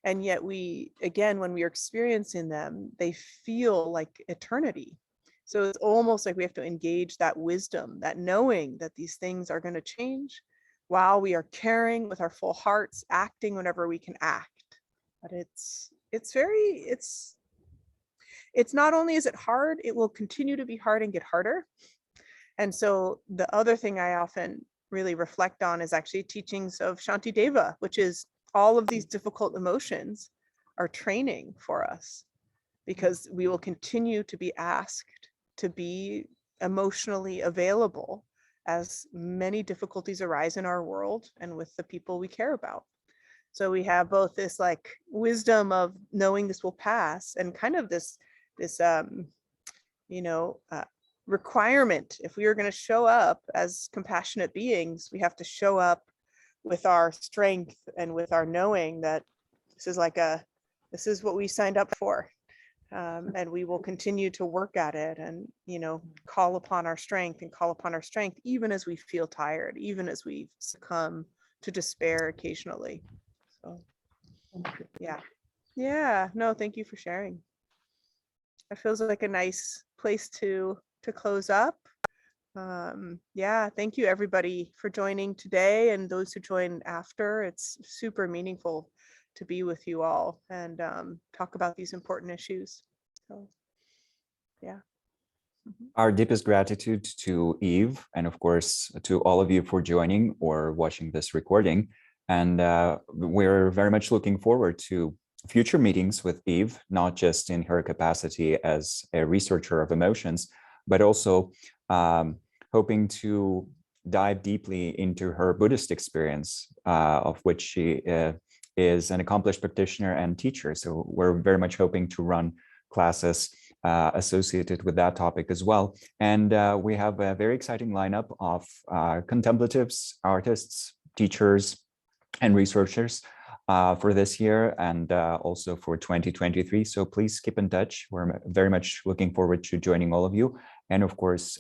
And yet we, again, when we are experiencing them, they feel like eternity. So it's almost like we have to engage that wisdom, that knowing that these things are going to change, while we are caring with our full hearts, acting whenever we can act. But it's not only is it hard, it will continue to be hard and get harder. And so the other thing I often really reflect on is actually teachings of Shantideva, which is all of these difficult emotions are training for us, because we will continue to be asked to be emotionally available as many difficulties arise in our world and with the people we care about. So we have both this like wisdom of knowing this will pass, and kind of this requirement. If we are going to show up as compassionate beings, we have to show up with our strength and with our knowing that this is what we signed up for. And we will continue to work at it, and call upon our strength, even as we feel tired, even as we succumb to despair occasionally. So yeah, no, thank you for sharing. It feels like a nice place to close up. Yeah, thank you everybody for joining today, and those who join after. It's super meaningful to be with you all and talk about these important issues. So yeah. Our deepest gratitude to Eve, and of course to all of you for joining or watching this recording. And we're very much looking forward to future meetings with Eve, not just in her capacity as a researcher of emotions, but also hoping to dive deeply into her Buddhist experience, of which she is an accomplished practitioner and teacher. So we're very much hoping to run classes associated with that topic as well. And we have a very exciting lineup of contemplatives, artists, teachers, and researchers for this year, and also for 2023. So please keep in touch. We're very much looking forward to joining all of you. And of course,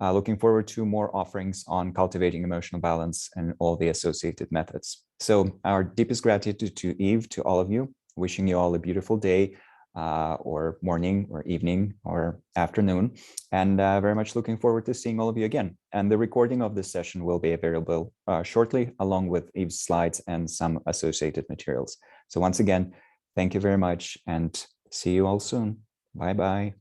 looking forward to more offerings on cultivating emotional balance and all the associated methods. So our deepest gratitude to Eve, to all of you, wishing you all a beautiful day, or morning or evening or afternoon, and very much looking forward to seeing all of you again. And the recording of this session will be available shortly, along with Eve's slides and some associated materials. So once again, thank you very much, and see you all soon. Bye-bye.